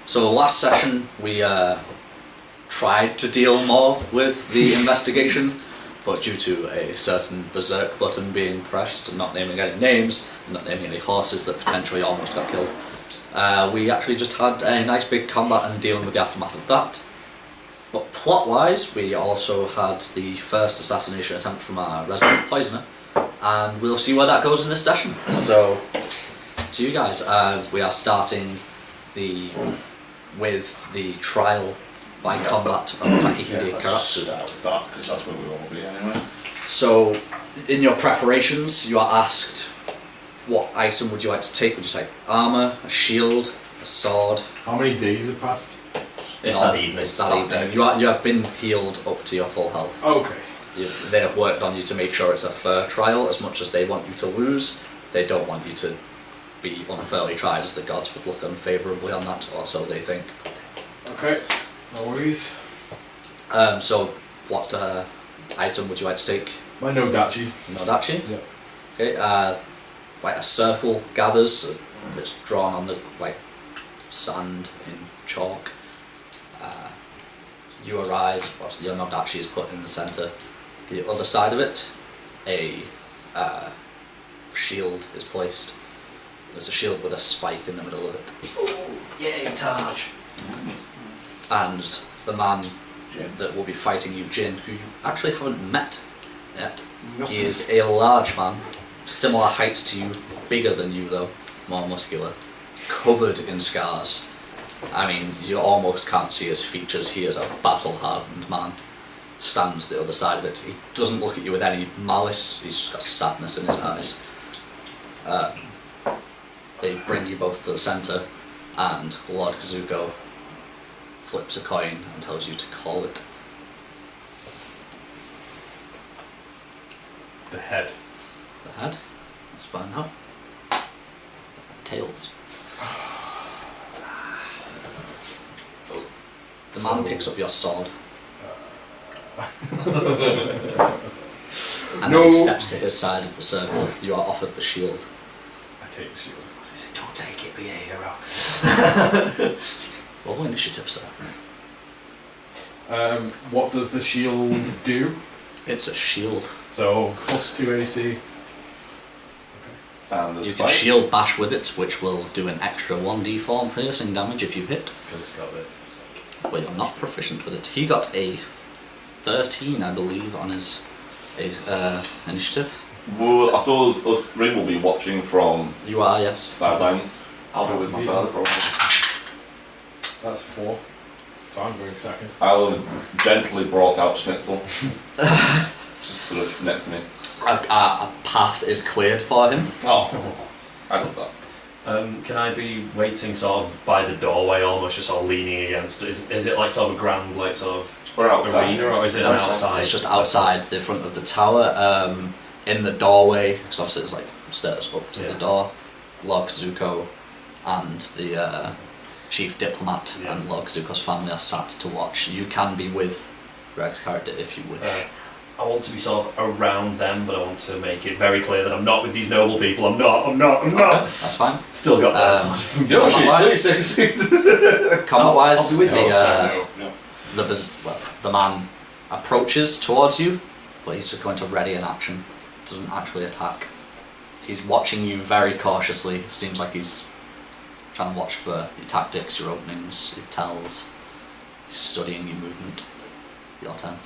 So last session we tried to deal more with the investigation, but due to a certain berserk button being pressed and not naming any names, and not naming any horses that potentially almost got killed, we actually just had a nice big combat and dealing with the aftermath of that. But plot-wise, we also had the first assassination attempt from our resident poisoner, and we'll see where that goes in this session. So, to you guys, we are starting with the trial by combat of Takehide Karatsu. Start with that, because that's where we will be anyway. So, in your preparations, you are asked, what item would you like to take? Would you say armour, a shield, a sword? How many days have passed? It's that evening. You have been healed up to your full health. Okay. They have worked on you to make sure it's a fair trial. As much as they want you to lose, they don't want you to be unfairly tried, as the gods would look unfavourably on that, or so they think. Okay, no worries. So, what item would you like to take? My Nodachi. Nodachi? Yeah. Okay, like a circle gathers that's drawn on the sand in chalk. You arrive, your Nodachi is put in the centre. The other side of it, a shield is placed. There's a shield with a spike in the middle of it. Ooh, yay, Taj! And the man that will be fighting you, Jin, who you actually haven't met yet, he is a large man, similar height to you, bigger than you though, more muscular, covered in scars. I mean, you almost can't see his features. He is a battle-hardened man. Stands the other side of it. He doesn't look at you with any malice. He's just got sadness in his eyes. They bring you both to the centre, and Lord Kazuko flips a coin and tells you to call it. The head. The head? That's fine now. Tails. The man picks up your sword. And then he steps to his side of the circle. You are offered the shield. I take the shield. He said, don't take it, be a hero. Roll initiative, sir. What does the shield do? It's a shield. So, +2 AC. And You can shield bash with it, which will do an extra 1d4 piercing damage if you hit. Because it's got it. But you're not proficient with it. He got a 13, I believe, on his initiative. Well, I suppose us three will be watching from You are, yes. sidelines. I'll go with my father probably. That's 4. So I'm going second. I'll have gently brought out Schnitzel. It's just sort of next to me. A path is cleared for him. Oh, I love that. Can I be waiting sort of by the doorway, almost just sort of leaning against? Is it like sort of a grand sort of We're outside. arena, or is it No, outside? It's just outside the front of the tower, in the doorway, because obviously there's like stairs up to the door. Lord Kazuko and the chief diplomat and Lord Kazuko's family are sat to watch. You can be with Greg's character if you wish. I want to be sort of around them, but I want to make it very clear that I'm not with these noble people. I'm not. That's fine. Still got that. Combat-wise, I'll be with the man approaches towards you, but he's just going to ready an action. Doesn't actually attack. He's watching you very cautiously. Seems like he's trying to watch for your tactics, your openings, your tells. He's studying your movement. Your turn.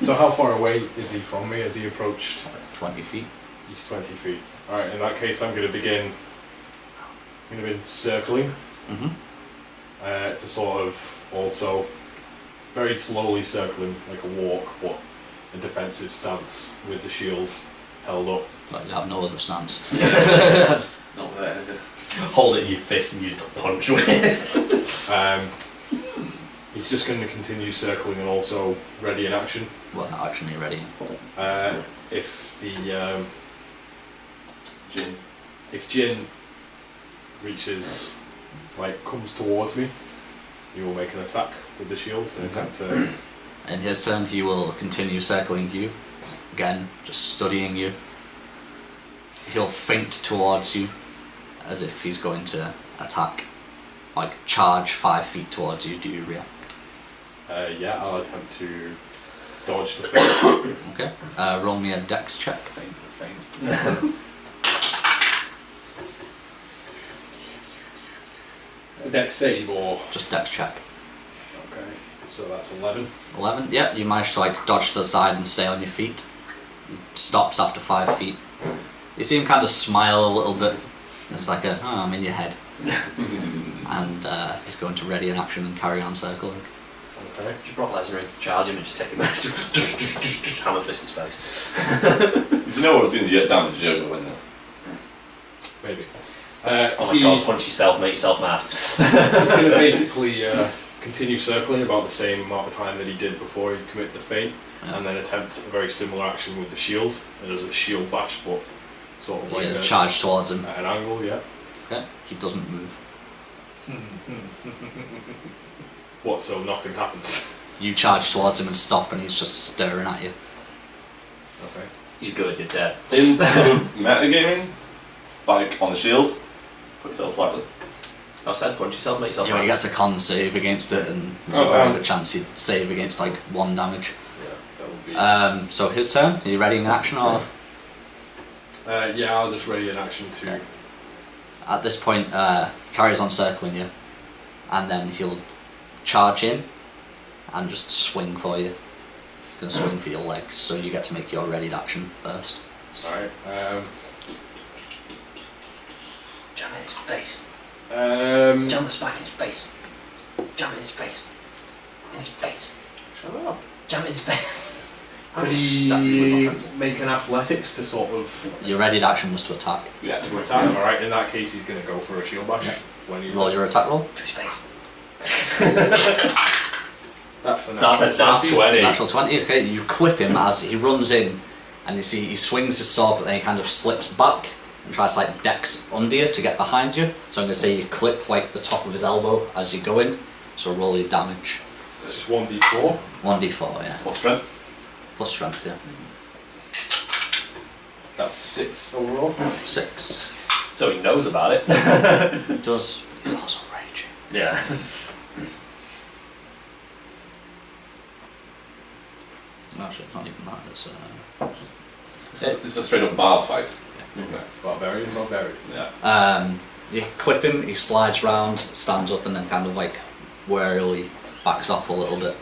So how far away is he from me? Has he approached? 20 feet. He's 20 feet. Alright, in that case I'm going to begin circling. To sort of also very slowly circling, like a walk, but a defensive stance with the shield held up. Like you have no other stance. Not there. Hold it in your fist and use it to punch with. He's just going to continue circling and also ready in action. What action are you ready? If the Jin. if Jin reaches, comes towards me, he will make an attack with the shield and attempt to. In his turn, he will continue circling you. Again, just studying you. He'll feint towards you as if he's going to attack, like charge 5 feet towards you. Do you react? Yeah, I'll attempt to dodge the feint. Okay. Roll me a dex check. A dex save or... Just dex check. Okay, so that's 11. 11. Yeah, you manage to like dodge to the side and stay on your feet. He stops after 5 feet. You see him kind of smile a little bit. It's like a, oh, I'm in your head. And he's going to ready an action and carry on circling. Okay. Just Brock Lesnar in, charge him and just take him out. Hammer fist his face. If you know what, as soon as you get damage, you're going to win this. Maybe. Oh my god, punch yourself, make yourself mad. He's going to basically continue circling about the same amount of time that he did before he committed the feint, and then attempt a very similar action with the shield. It is a shield bash, but sort of like a charge towards him. At an angle, yeah. Okay. He doesn't move. What, so nothing happens? You charge towards him and stop, and he's just staring at you. Okay. He's good, you're dead. In metagaming, spike on the shield, put yourself slightly. I've said punch yourself, make yourself Yeah, he mad. gets a con save against it, and there's Oh, a good chance he'd save against like 1 damage. Yeah, that would be... So his turn. Are you ready in action, or? yeah, I'll just ready an action to... Okay. At this point, he carries on circling you, and then he'll charge in and just swing for you. Gonna swing for your legs, so you get to make your readied action first. Alright, Jam in his face. Jam the spike in his face. Jam in his face. In his face. Shut up. Jam in his face. Could he make an athletics to sort of... Your readied action was to attack. Yeah, to attack? Alright, in that case he's going to go for a shield bash. Yeah. When you Roll your attack roll. To his face. That's a That's a nat 20. Natural 20. Okay, you clip him as he runs in, and you see he swings his sword, but then he kind of slips back and tries to like dex under you to get behind you. So I'm going to say you clip like the top of his elbow as you go in. So roll your damage. It's just 1d4. 1d4, yeah. What strength? Plus strength, yeah. That's 6 overall. 6. So he knows about it. He does, but he's also raging. Yeah. Actually, it's not even that. It's a straight up bar fight. Yeah. Okay. Barbarian. Yeah. You clip him, he slides round, stands up, and then kind of like warily backs off a little bit.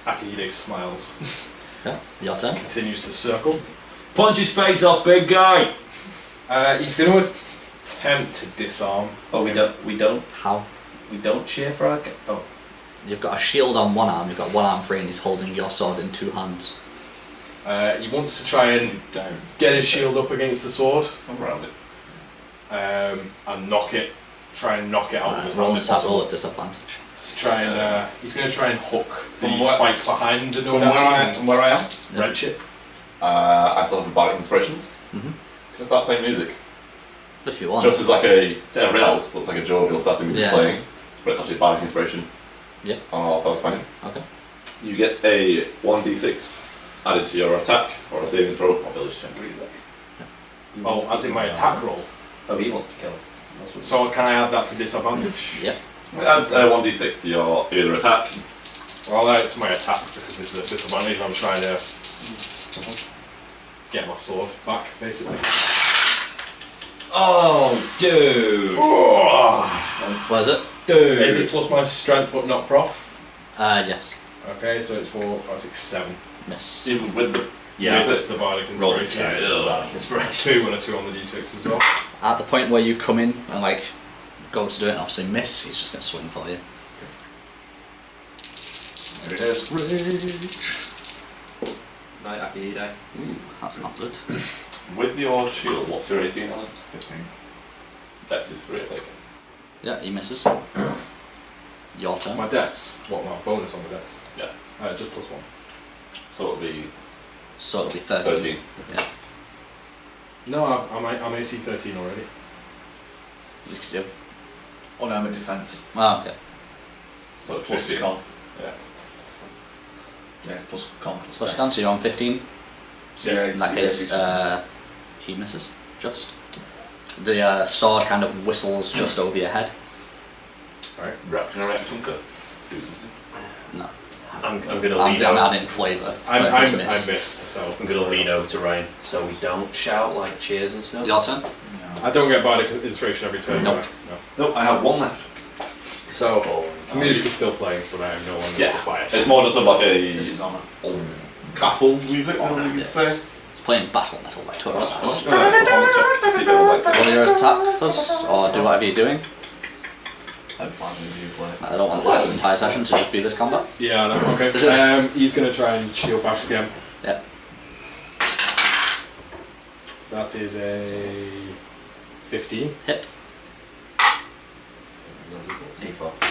Akihide smiles. Yeah, your turn. Continues to circle. Punch his face off, big guy! He's going to attempt to disarm. Oh, we don't How? cheer for our... Oh. You've got a shield on one arm, you've got one arm free, and he's holding your sword in 2 hands. He wants to try and get his shield up against the sword. Around it. And try and knock it out of his Roll hand an if attack roll possible. at disadvantage. To try and, he's going to try and hook the From where- spike behind the From door where I am, and wrench it. I still have bardic inspirations. Mm-hmm. Can I start playing music? If you want. Just as like everyone else looks like a jovial starting music Yeah. playing, but it's actually bardic inspiration. Yeah. On our fellow companion. Okay. You get a 1d6 added to your attack or a saving throw or ability check. Oh, as in my attack roll. Oh, he wants to kill him. That's what So can I add that to disadvantage? Yeah. It adds 1d6 to your either attack. Well, I'll add it to my attack because this is a disadvantage. I'm trying to get my sword back, basically. Oh, dude! What is it? Dude! Is it plus my strength but not prof? Yes. Okay, so it's 4, 5, 6, 7. Miss. Even with the Yeah. With the bardic Roll the inspiration. inspiration. 2 and a 2 on the d6 as well. At the point where you come in and like go to do it and obviously miss, he's just going to swing for you. There it is. Night, Akihide. That's not good. With your shield, what's your AC, Alan? 15. Dex is 3, I take it. Yeah, he misses. Your turn. My dex. What, my bonus on the dex? Yeah. Just plus 1. So it'll be So it'll be 13. 13. Yeah. No, I'm AC 13 already. You could do. Unarmored defence. Oh, okay. So it's Plus 15. con. Yeah. Yeah, plus con. Plus Plus dex. can, so you're on 15. So yeah, In that case, it's- he misses. Just. The sword kind of whistles just over your head. Reaction to do something. No. I'm gonna I'm lean over. adding flavour. I Miss. missed, so I'm gonna lean over to Ryan so we don't shout like cheers and stuff. Your turn. No. I don't get bardic inspiration every turn. Nope. do I? No. No, I have one left. So Boring. the music is still playing, but I have no one Yeah. that's biased. It's more just of like This a is on it. battle music, I would Yeah. say. It's playing battle metal by Taurus. See if anyone likes it. Roll your attack first, or do whatever you're doing. I'm fine with you play. I don't want this entire session to just be this combat. Yeah, I know. Okay. Is it- He's gonna try and shield bash again. Yep. That is a 15. Hit. Default.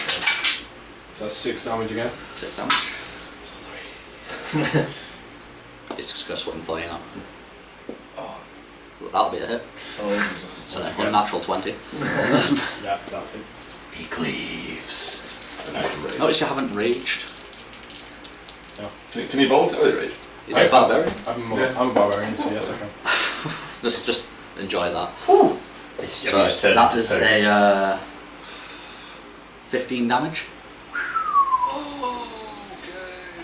So that's 6 damage again. 6 damage. It's just gonna swing for you now. That'll be a hit. Oh, Jesus. So then, unnatural 20. Yeah, that's it. He cleaves. Notice you haven't raged. Can you voluntarily rage? He's a barbarian. I'm a barbarian, so yes, I can. Just enjoy that. It's So just turned that into is poo. a 15 damage.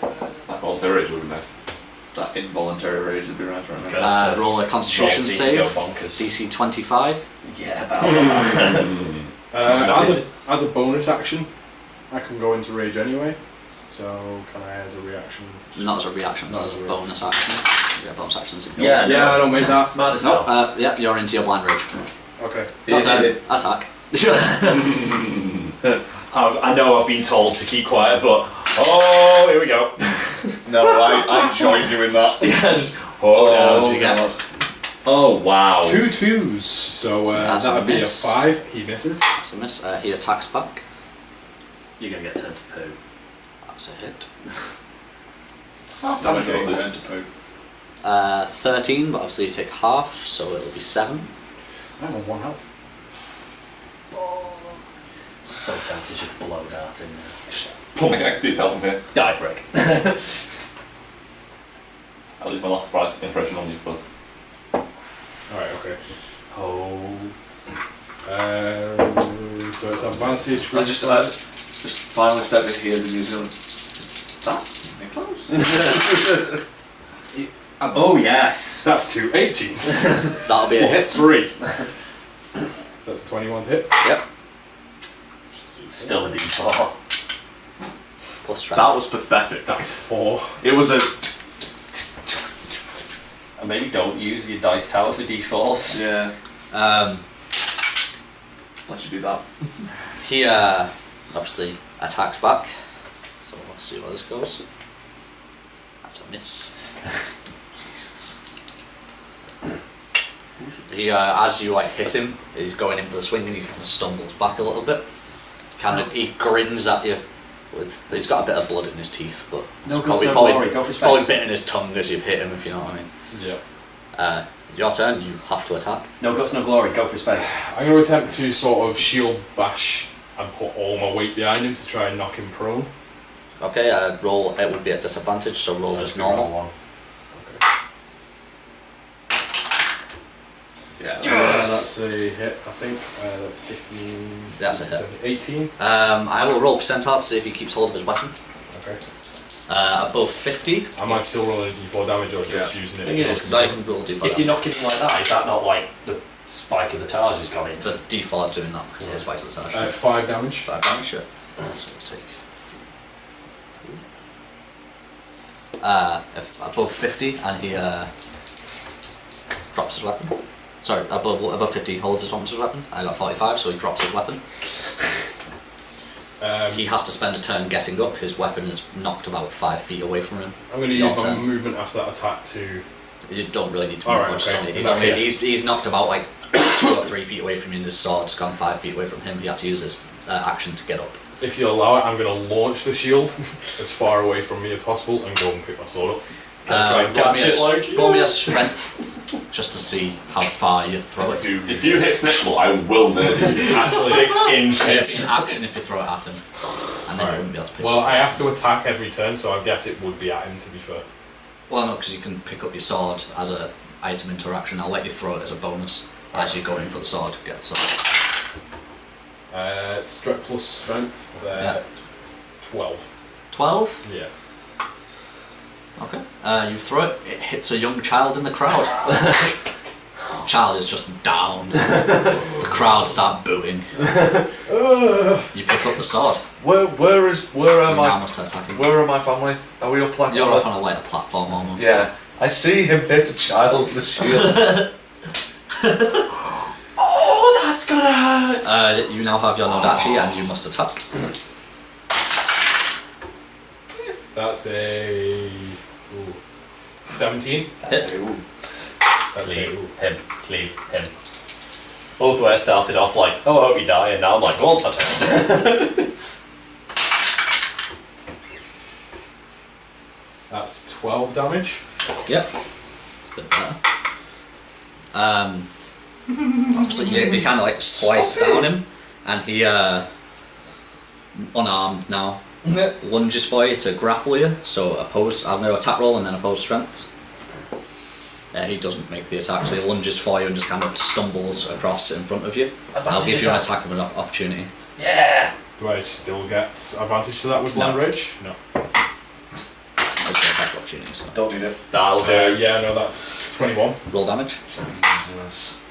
That voluntary rage would be nice. That involuntary rage would be right now. Okay. Roll a Constitution Balls save. need to go bonkers. DC 25. Yeah, about that. As a bonus action, I can go into rage anyway. So can I, as a reaction? Not as a reaction, Not as as a a bonus action. Yeah, bonus actions. Yeah, Yeah, I don't make that. Mad as No, hell. yeah, you're into your blind rage. Okay. Your turn. Attack. I know I've been told to keep quiet, but oh, here we go. No, I joined you in that. Yeah, just oh, did you get? God. oh wow. 2 2s, so That's that a would be a miss. 5. He misses. That's a miss. He attacks back. You're gonna get turned to poo. That's a hit. Damage getting turned to poo. 13, but obviously you take half, so it'll be 7. I'm on 1 health. So tempted to just blow that in there. Pull my axe to his health from here. Die brick. At least my last sprite impression on you first. Alright, okay. Oh. So it's advantage. I just finally started to hear the music. That? Oh yes. That's 2 18s. That'll be a Plus hit. 3. That's 21 to hit. Yep. Still a D4. Plus strength. That was pathetic. That's 4. It was a. And maybe don't use your dice tower for D4s. Yeah. Let's do that. He obviously attacks back. So let's see where this goes. That's a miss. He, as you like hit him, he's going in for the swing and he kind of stumbles back a little bit. He grins at you. He's got a bit of blood in his teeth, but No it's guts, no probably glory. Go for his probably face. bitten his tongue as you've hit him, if you know what I mean. Yeah. Your turn. You have to attack. No guts, no glory. Go for his face. I'm going to attempt to sort of shield bash and put all my weight behind him to try and knock him prone. Okay. Roll. It would be at disadvantage, so roll just normal. One. Okay. Yeah. That's a hit, I think. That's 15. That's a hit. 17, 18. I will roll percentile to see if he keeps hold of his weapon. Okay. Above 50. Am I still rolling D4 damage or just using it? Thing as is, a- I can roll D4. If you're knocking him like that, is that not like the spike of the Taj has gone in? Just D4 doing that because of the spike of the sarge. 5 damage. 5 damage, sure. So take. If above 50 and he drops his weapon. Sorry, above 50 he holds his weapon. I got 45, so he drops his weapon. He has to spend a turn getting up. His weapon is knocked about 5 feet away from him. I'm going to Your use my turn. movement after that attack to. You don't really need to move Alright, much. okay. He's knocked about like 2 or 3 feet away from you, and his sword's gone 5 feet away from him. He had to use his action to get up. If you allow it, I'm going to launch the shield as far away from me as possible and go and pick my sword up. Can I try and roll catch me it like roll me a strength just to see how far you throw it. If you hit Snitchable, I will murder you. Actually, It's inches. in action if you throw it at him, and then you wouldn't be able to pick Well, it up. I have to attack every turn, so I guess it would be at him, to be fair. Well, no, because you can pick up your sword as a item interaction. I'll let you throw it as a bonus. as you go in for the sword. Get the sword. Strength plus strength. Yeah. 12. 12. Yeah. Okay. You throw it. It hits a young child in the crowd. Child is just down. The crowd start booing. You pick up the sword. Where are You now my must attack him. where are my family? Are we all planted? You're up on a lighter platform almost. Yeah. I see him hit a child with a shield. Oh, that's gonna hurt. You now have your Nodachi and you must attack. That's a 17. Hit. Ooh. That's Cleave a him. Cleave him. Both where I started off like, oh, I hope you die, and now I'm like, well, attack. That's 12 damage. Yep. Bit better. Obviously you kind of like slice down him, and he unarmed now lunges for you to grapple you. So oppose. I'm going to attack roll and then oppose strength. He doesn't make the attack, so he lunges for you and just kind of stumbles across in front of you. I'll give you an attack of an opportunity. Yeah! Do I still get advantage to that with Blind Rage? No. It's an attack of opportunity. So. Don't need it. That'll do. Yeah, no, that's 21. Roll damage. Jesus.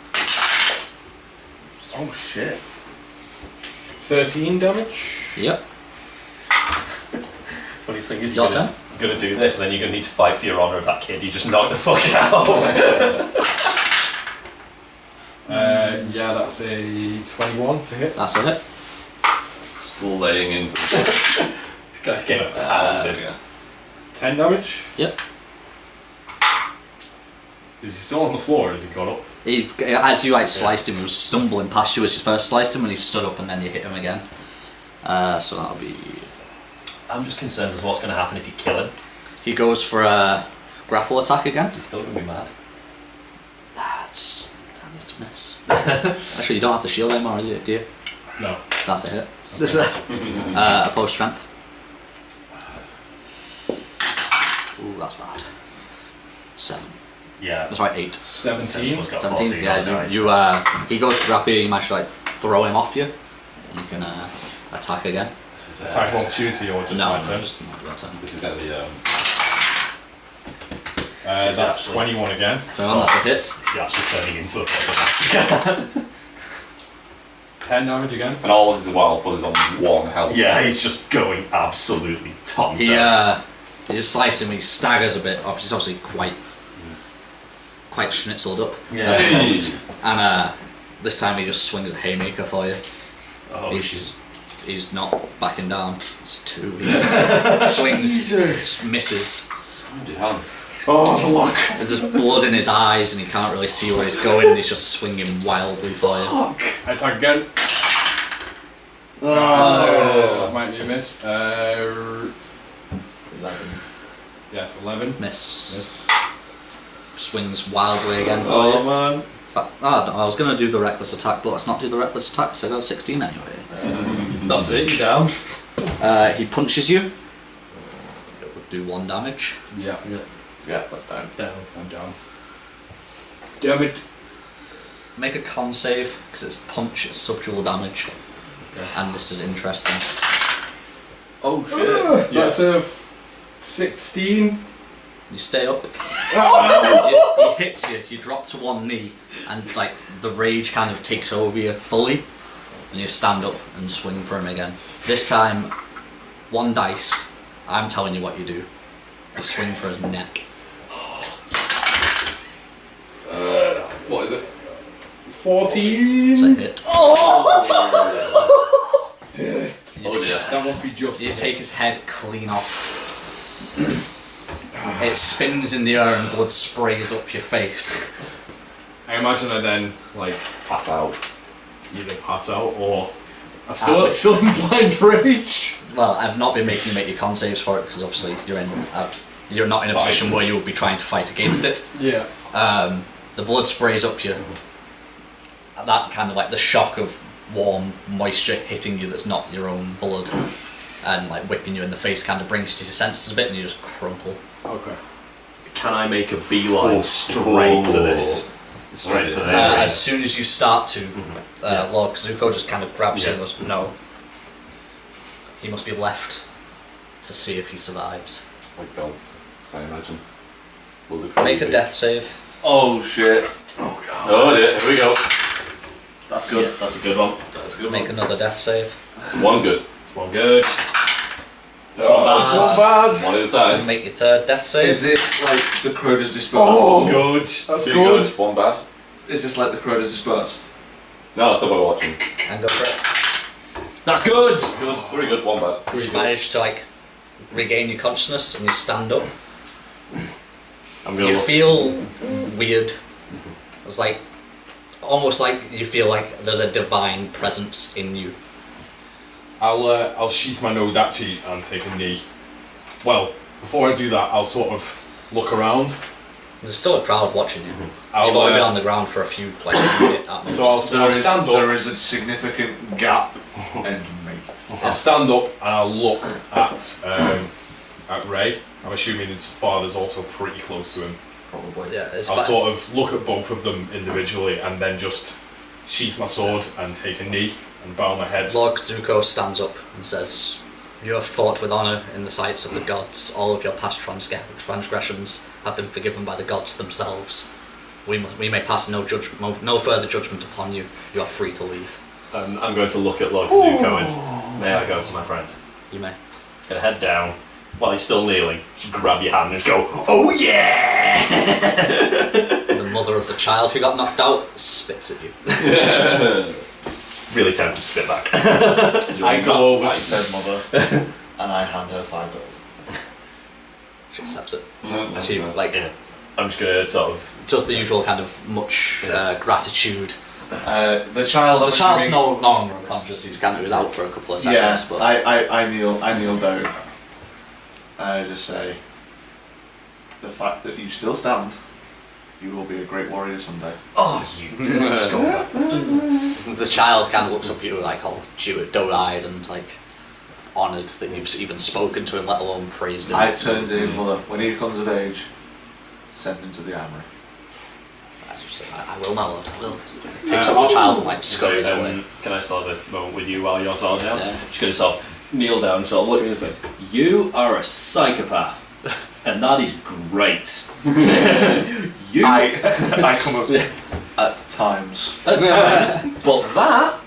Oh shit. 13 damage. Yep. Funniest thing is Your you're gonna do this, and then you're gonna need to fight for your honour of that kid you just knocked the fuck out. Yeah, that's a 21 to hit. That's a hit. Full laying into the This guy's getting pounded. 10 damage. Yep. Is he still on the floor or has he got up? He, as you like sliced him, he was stumbling past you as you first sliced him, and he stood up, and then you hit him again. So that'll be. I'm just concerned with what's going to happen if you kill him. He goes for a grapple attack again. He's still going to be mad. That needs to miss. Actually, you don't have the shield anymore, do you? No. So that's a hit. Opposed strength. Ooh, that's bad. 7. Yeah. That's right, 8. 17. Got 17. 14, Yeah, nice. you he goes to grapple you. You manage to like throw him off you. You can attack again. This is Attack of opportunity or just my turn? just not your turn. This is going to be That's actually- 21 again. So that's a hit. He's actually turning into a fucking massacre. 10 damage again. and all of his wild fuzz is on 1 health. Yeah, he's just going absolutely tom He you just slice him. He staggers a bit. He's obviously quite schnitzeled up. Yeah. And this time he just swings a haymaker for you. Oh, He's not backing down. It's 2. He swings, just misses. Bloody hell. Oh, the luck. There's just blood in his eyes, and he can't really see where he's going. And he's just swinging wildly for you. Fuck. Attack again. Oh. Might be a miss. 11. Yes, 11. Miss. Swings wildly again for Oh you. man. In fact, I was gonna do the reckless attack, but let's not do the reckless attack because I got a 16 anyway. That's it, you're down. He punches you. It would do 1 damage. Yeah. Yeah, that's down. Down. I'm down. Damn it. Make a con save because it's punch, it's subdual damage, and this is interesting. Oh shit. That's a 16. You stay up. He hits you. You drop to 1 knee, and like the rage kind of takes over you fully, and you stand up and swing for him again. This time, 1 dice. I'm telling you what you do. You swing for his neck. What is it? 14. It's a hit. Oh dear. That must be just. You take his head clean off. It spins in the air and blood sprays up your face. I imagine I then like Pass out. either pass out or I'm still in blind rage. Well, I've not been making you make your con saves for it because obviously you're not in a position where you'll be trying to fight against it. Yeah. The blood sprays up you. That kind of like the shock of warm moisture hitting you that's not your own blood and like whipping you in the face kind of brings you to your senses a bit and you just crumple. Okay. Can I make a beeline straight for this Straight for the As soon as you start to, Lord Kazuko just kind of grabs you and goes, no. He must be left to see if he survives. My God, I imagine. Will Make a death save. Oh shit. Oh dear, here we go. That's good. That's a good one. That's a good. Make another death save. One good. One good. That's not bad. One inside. Make your third death save. Is this like the Crowder's dispersed? Oh, Good. That's Two good. good. One bad. Is this like the Crowder's dispersed? No, that's not what we're watching. And go for it. That's good. Good. 3 good. 1 bad. You manage to like regain your consciousness and you stand up. I'm gonna You look. feel weird. It's like almost like you feel like there's a divine presence in you. I'll sheath my Nodachi and take a knee. Well, before I do that, I'll sort of look around. There's still a crowd watching you. I'll, You've only been on the ground for a few minutes at most. So I'll stand up. There is a significant gap in me. I'll stand up and I'll look at Ray. I'm assuming his father's also pretty close to him. Probably. Yeah, it's I'll fine. sort of look at both of them individually and then just sheath my sword and take a knee and bow my head. Lord Zuko stands up and says, "You have fought with honour in the sight of the gods. All of your past transgressions have been forgiven by the gods themselves. We may pass no further judgment upon you. You are free to leave." I'm going to look at Lord Kazuko and may I go to my friend? You may. Gonna head down while he's still kneeling. Just grab your hand and just go, oh yeah! The mother of the child who got knocked out spits at you. Really tempted to spit back. I go over to said mother and I hand her 5 gold. She accepts it. Mm-hmm. She like Yeah. I'm just gonna sort of does the usual kind of much gratitude. The child. The child's no longer unconscious. He's kind of was out for a couple of Yeah, seconds, but I kneel down. I just say, the fact that you still stand, you will be a great warrior someday. oh, you did scumbag. the child kind of looks up at you like all doe-eyed and like honoured that you've even spoken to him, let alone praised him. I turn to his mother. When he comes of age, send him to the armory. I just say, I will, my lord, I will. Picks up the child and like scurries away. Can I start a moment with you while you're sort of down? Yeah. Just gonna sort of kneel down, sort of look me in the face. You are a psychopath, and that is great. You I come up at times. at times, but that.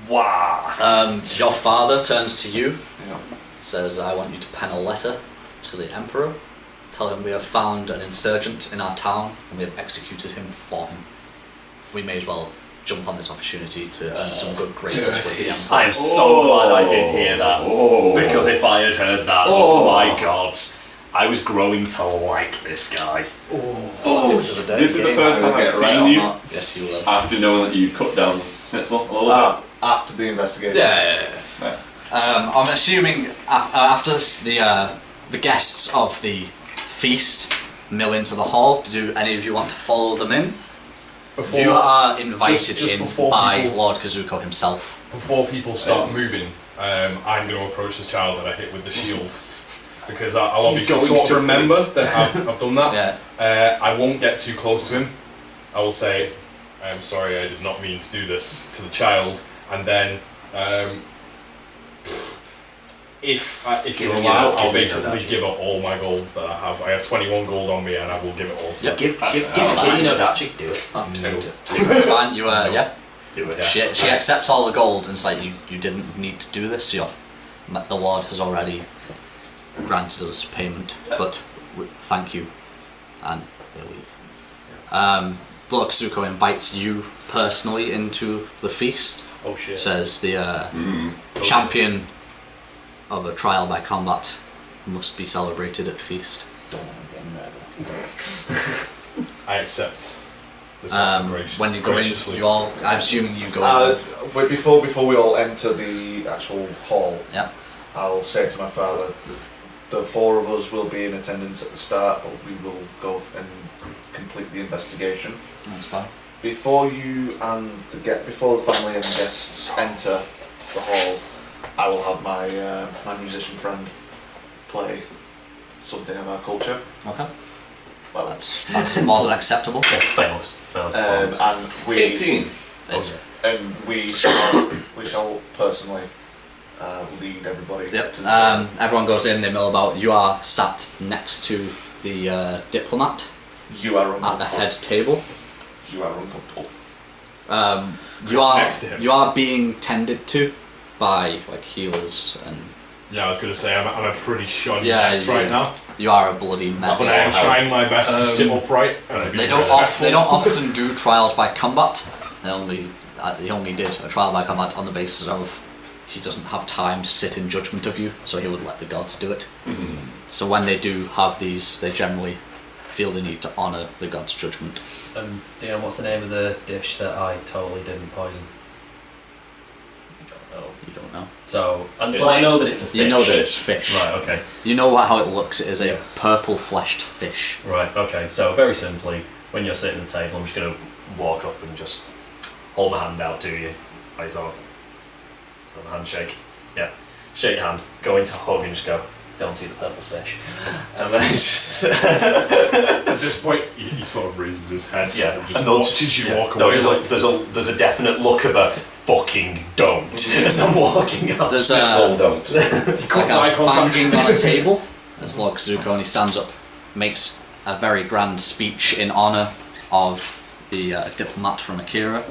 Wow. Your father turns to you, Yeah. says, "I want you to pen a letter to the emperor. Tell him we have found an insurgent in our town and we have executed him for him. We may as well jump on this opportunity to earn some good graces with the emperor." I am so glad I did hear that. Because if I had heard that, oh my god, I was growing to like this guy. This is a This is the first time I've seen you Yes, you will. after knowing that you cut down Schnitzel a little bit. After the investigation. Yeah. I'm assuming after the guests of the feast mill into the hall. Do any of you want to follow them in? You are invited just in before by people- Lord Kazuko himself. Before people start moving, I'm going to approach this child that I hit with the shield. Because I'll obviously going sort of to remember that I've done that. Yeah. I won't get too close to him. I will say, I'm sorry, I did not mean to do this to the child. And then, if you Give me allow, your- I'll give me your basically Nodachi. give her all my gold that I have. I have 21 gold on me and I will give it all to her. Give the kid you know Dachi. Do it. No. It's fine. You yeah. Do it. Yeah. She accepts all the gold and it's like you didn't need to do this. The Lord has already granted us payment, but thank you, and they leave. Lord Kazuko invites you personally into the feast. Oh shit. Says the champion of a trial by combat must be celebrated at feast. I accept this offer When you go in, graciously. you all. I'm assuming you go in. Wait, before we all enter the actual hall, Yeah. I'll say to my father, the 4 of us will be in attendance at the start, but we will go and complete the investigation. That's fine. Before before the family and the guests enter the hall, I will have my musician friend play something of our culture. Okay. Well, That's more than acceptable. Fail. and we 18. and we shall personally lead everybody. Yep. To the Everyone goes in, they mill about. You are sat next to the diplomat you are at uncomfortable. the head table. You are uncomfortable. Next to him. You are being tended to by like healers, and Yeah, I was going to say, I'm a pretty shoddy Yeah, mess you- right now. you are a bloody mess. But I am trying my best to sit upright. And be They don't often do trials by combat. They only did a trial by combat on the basis of he doesn't have time to sit in judgment of you, so he would let the gods do it. So when they do have these, they generally feel the need to honour the gods' judgment. Dion, what's the name of the dish that I totally didn't poison? You don't know. So, well, I know that it's a fish. You know that it's fish. Right, okay. You know how it looks. It is a purple-fleshed fish. Right, okay. So, very simply, when you're sitting at the table, I'm just going to walk up and just hold my hand out to you. Like sort of handshake. Yeah. Shake your hand, go into a hug and just go, don't eat the purple fish. And then just... At this point, he sort of raises his head and just watches you walk No, away. there's a definite look of a fucking don't as I'm walking up. There's All don't. like eye a contact. banging on a table. There's Lord Kazuko, and he stands up, makes a very grand speech in honour of the diplomat from Akira,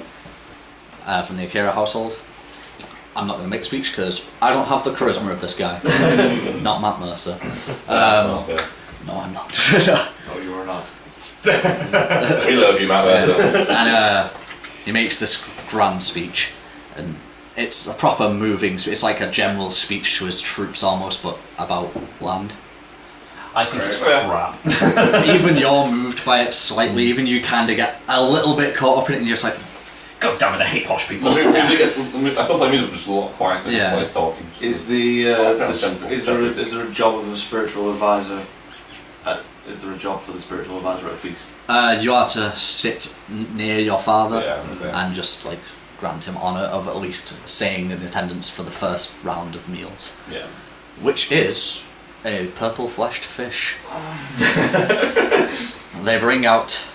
from the Akira household. I'm not going to make a speech because I don't have the charisma of this guy. Not Matt Mercer. No, I'm not. No, you are not. We love you, Matt. And he makes this grand speech, and it's a proper moving. It's like a general speech to his troops almost, but about land. I think it's crap. Even you're moved by it slightly. Even you kind of get a little bit caught up in it, and you're just like, God damn it, I hate posh people. I still play music, but just a lot quieter Yeah. when he's talking. Is Is there a job of a spiritual advisor? Is there a job for the spiritual advisor at a feast? you are to sit near your father Yeah, I was gonna say. and just like grant him honour of at least staying in attendance for the first round of meals, Yeah. which is a purple-fleshed fish. They bring out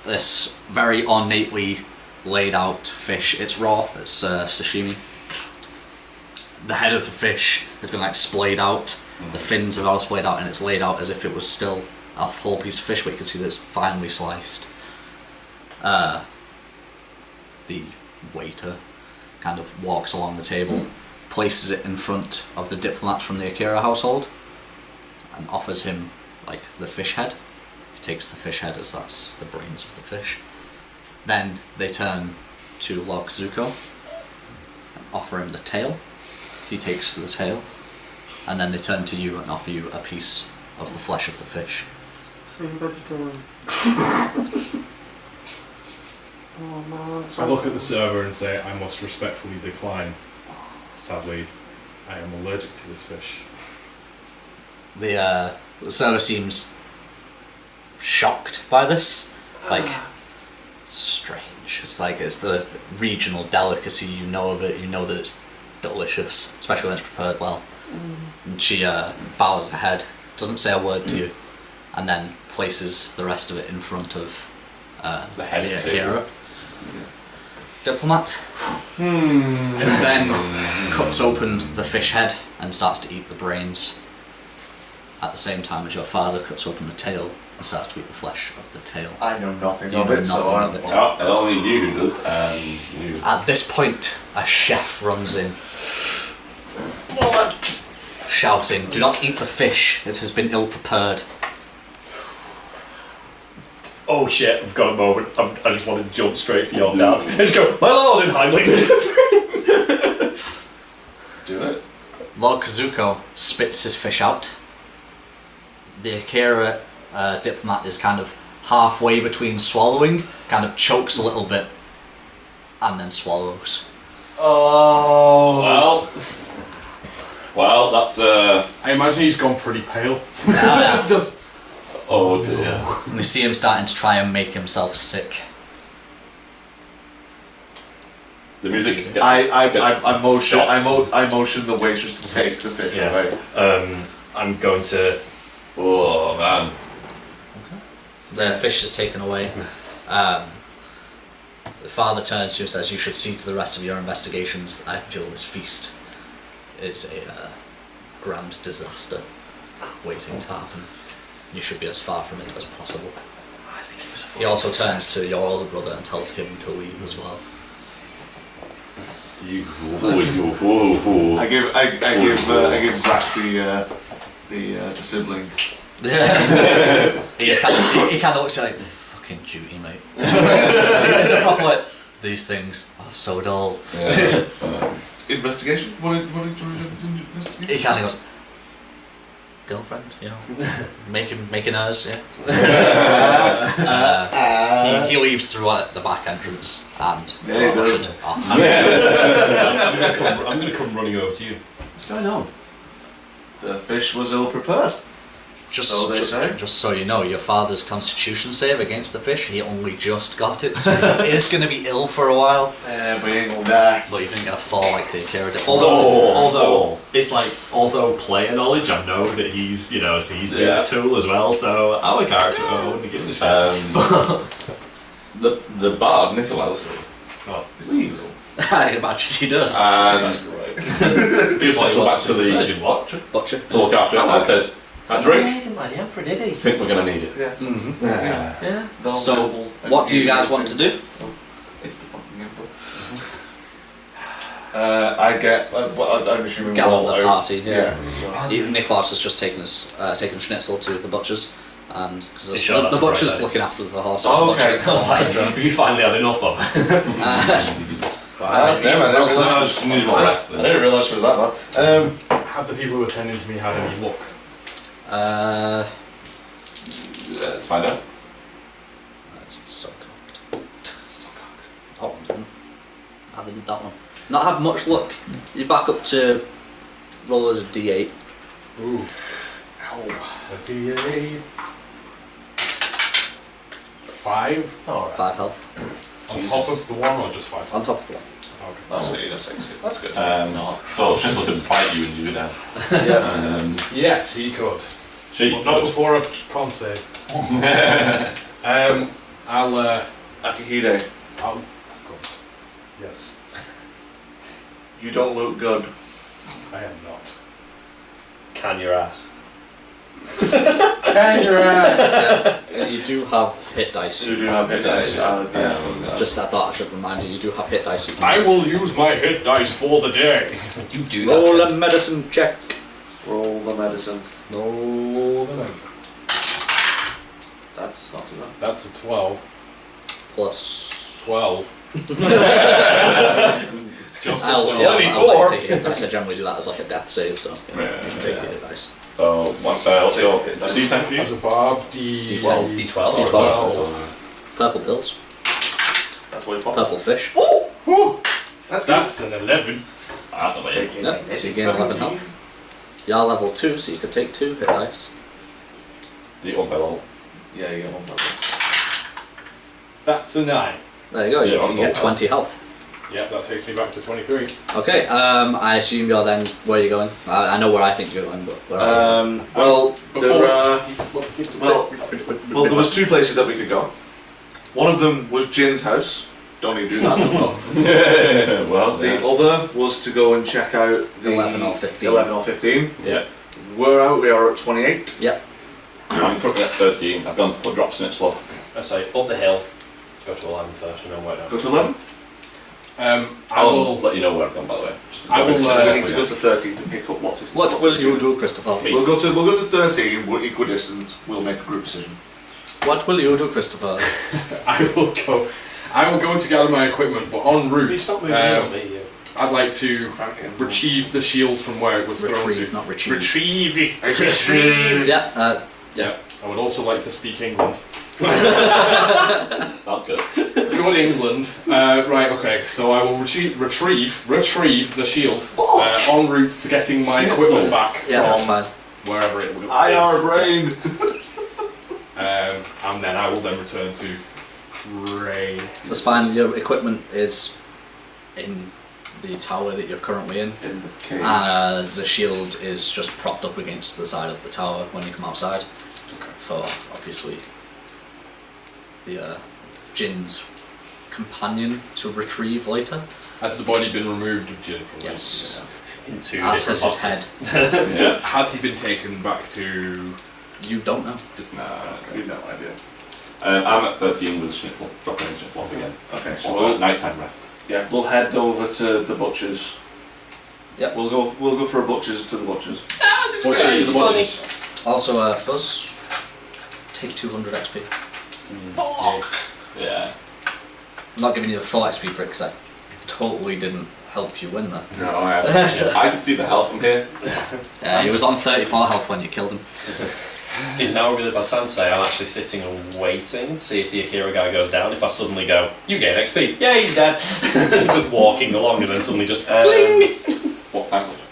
this very ornately laid out fish. It's raw, it's sashimi. The head of the fish has been like splayed out, the fins are all splayed out, and it's laid out as if it was still a whole piece of fish, but you can see that it's finely sliced. The waiter kind of walks along the table, places it in front of the diplomat from the Akira household, and offers him like the fish head. He takes the fish head as that's the brains of the fish. Then they turn to Lord Zuko and offer him the tail. He takes the tail, and then they turn to you and offer you a piece of the flesh of the fish. I look at the server and say, I must respectfully decline. Sadly, I am allergic to this fish. The server seems shocked by this. Like, strange. It's like it's the regional delicacy, you know of it, you know that it's delicious, especially when it's prepared well. And she bows her head, doesn't say a word to you, and then places the rest of it in front of The head the table. Akira diplomat. And then cuts open the fish head and starts to eat the brains at the same time as your father cuts open the tail and starts to eat the flesh of the tail. I know nothing You of know it, so nothing I'm of it. Oh, and only you who does, and you. At this point, a chef runs in, shouting, "Do not eat the fish, it has been ill-prepared." Oh shit, I've got a moment. I just want to jump straight for your dad. And just go, my lord, and Heimlich. Do it. Lord Kazuko spits his fish out. The Akira diplomat is kind of halfway between swallowing, kind of chokes a little bit, and then swallows. Oh. Well, that's I imagine he's gone pretty pale. Just oh dear. And you see him starting to try and make himself sick. The music. I motion stops. the waitress to take the fish Yeah. away. I'm going to. Oh man. The fish is taken away. The father turns to you and says, "You should see to the rest of your investigations. I feel this feast is a grand disaster waiting to happen. You should be as far from it as possible." He also turns to your older brother and tells him to leave as well. I give Zach the sibling. He kind of looks like, fucking duty, mate. It's a proper like, these things are so dull. Investigation? What did you investigate? He kind of goes, girlfriend, you know, making hers, yeah. He leaves through the back entrance and Yeah, he does. off. I'm gonna come running over to you. What's going on? The fish was ill prepared. So they say. Just so you know, your father's constitution save against the fish, he only just got it, so he is going to be ill for a while. But he ain't gonna die. But you think going to fall like the Akira did. Although it's like, although player knowledge, I know that he's, you know, so he's being a tool as well. So our character, I wouldn't give a shit. The bard Nikolaus. Oh, Please. I imagine he does. And gives it back to the Butcher. to look after it. And I said, "A drink. He didn't like the Emperor, did he? I think we're gonna need it." Yeah. Yeah. So, what do you guys want to do? It's the fucking emperor. I'm assuming Get we're on all the out. party, yeah. So- Nicholas has just taken schnitzel to the butcher's, and because You sure the that's butcher's right, looking after the horse. Oh, so it's okay. butcher. You finally had enough of it. Damn, I Rest. didn't realise it was that bad. Have the people who attended to me had any luck? Let's find out. That's so cocked. That one didn't. How they did that one? Not have much luck. You're back up to rollers of D8. Ooh. A D8. 5 Alright. 5 health. on top of the one, or just 5? On top of the one. Okay. That's good. So Schnitzel could bite you and you go down. Yes, he could. She But not before a con save. I'll Akihide, go. Yes, you don't look good. I am not. Can your ass. Can your ass? You do have hit dice. You do have hit dice. Just I thought I should remind you do have hit dice. You can I use. will use my hit dice for the day. You do Roll that. a medicine check. Roll the medicine. Roll the dice. That's not too bad. That's a 12. Plus. 12. It's just I'll a like 24. to take hit dice. I generally do that as like a death save, so you can take your hit dice. So what's your D10 for you? As a barb, D12. D12. D12. Purple pills. That's what you pop. Purple fish. Woo! That's good. That's an 11. That's the way. Yep, so you gain 11 health. You're level 2, so you could take 2 hit dice. Do you want by level? Yeah, you get one purple. That's a 9. There you go, Yeah, so you get I'll 20 health. Yep, that takes me back to 23. Okay, I assume you're then, where are you going? I know where I think you're going, but where are you? Well, Before. well, there was 2 places that we could go. One of them was Jin's house. Don't need to do that. No. Well, The other was to go and check out the 11 or 15. 11 or 15. Yeah. We're out. We are at 28. Yep. I'm currently at 13. I've gone to put drop Schnitzel. I say up the hill. Go to 11 first and then work down. Go to 11. I I'll will. let you know where I've gone, by the way. I will, We need to go to 13 to pick up what's his. What will you do, Christopher? We'll go to 13. We're equidistant. We'll make a group decision. What will you do, Christopher? I will go. I will go to gather my equipment, but en route, You stop moving on me. I'd like to retrieve the shield from where it was thrown Retrieve, to. not retrieve. Retrieve it. Retrieve. Yeah, Yeah. I would also like to speak England. That's good. Good England. Right. Okay. So I will retrieve the shield en route to getting my equipment back yeah, that's from fine. wherever it is. I are brain. And then I will then return to Ray. That's fine, your equipment is in the tower that you're currently in. In the cage. The shield is just propped up against the side of the tower when you come outside. For obviously the Jin's companion to retrieve later. Has the body been removed of Jin from Yes. In two As different has his boxes. head. Yeah. Has he been taken back to... You don't know. We've no idea. I'm at 13 with Schnitzel, dropping Schnitzel off again. Okay, so So nighttime rest. we'll head over to the butchers. Yep. We'll go for a butchers to the butchers. Butchers to the butchers. Also, Fuzz, take 200 XP. Yeah. I'm not giving you the full XP for it because I totally didn't help you win that. No, I can see the help from here. He was on 34 health when you killed him. Is now a really bad time to say I'm actually sitting and waiting to see if the Akira guy goes down? If I suddenly go, you gain XP, yeah, he's dead. Just walking along and then suddenly just bling. What time was it?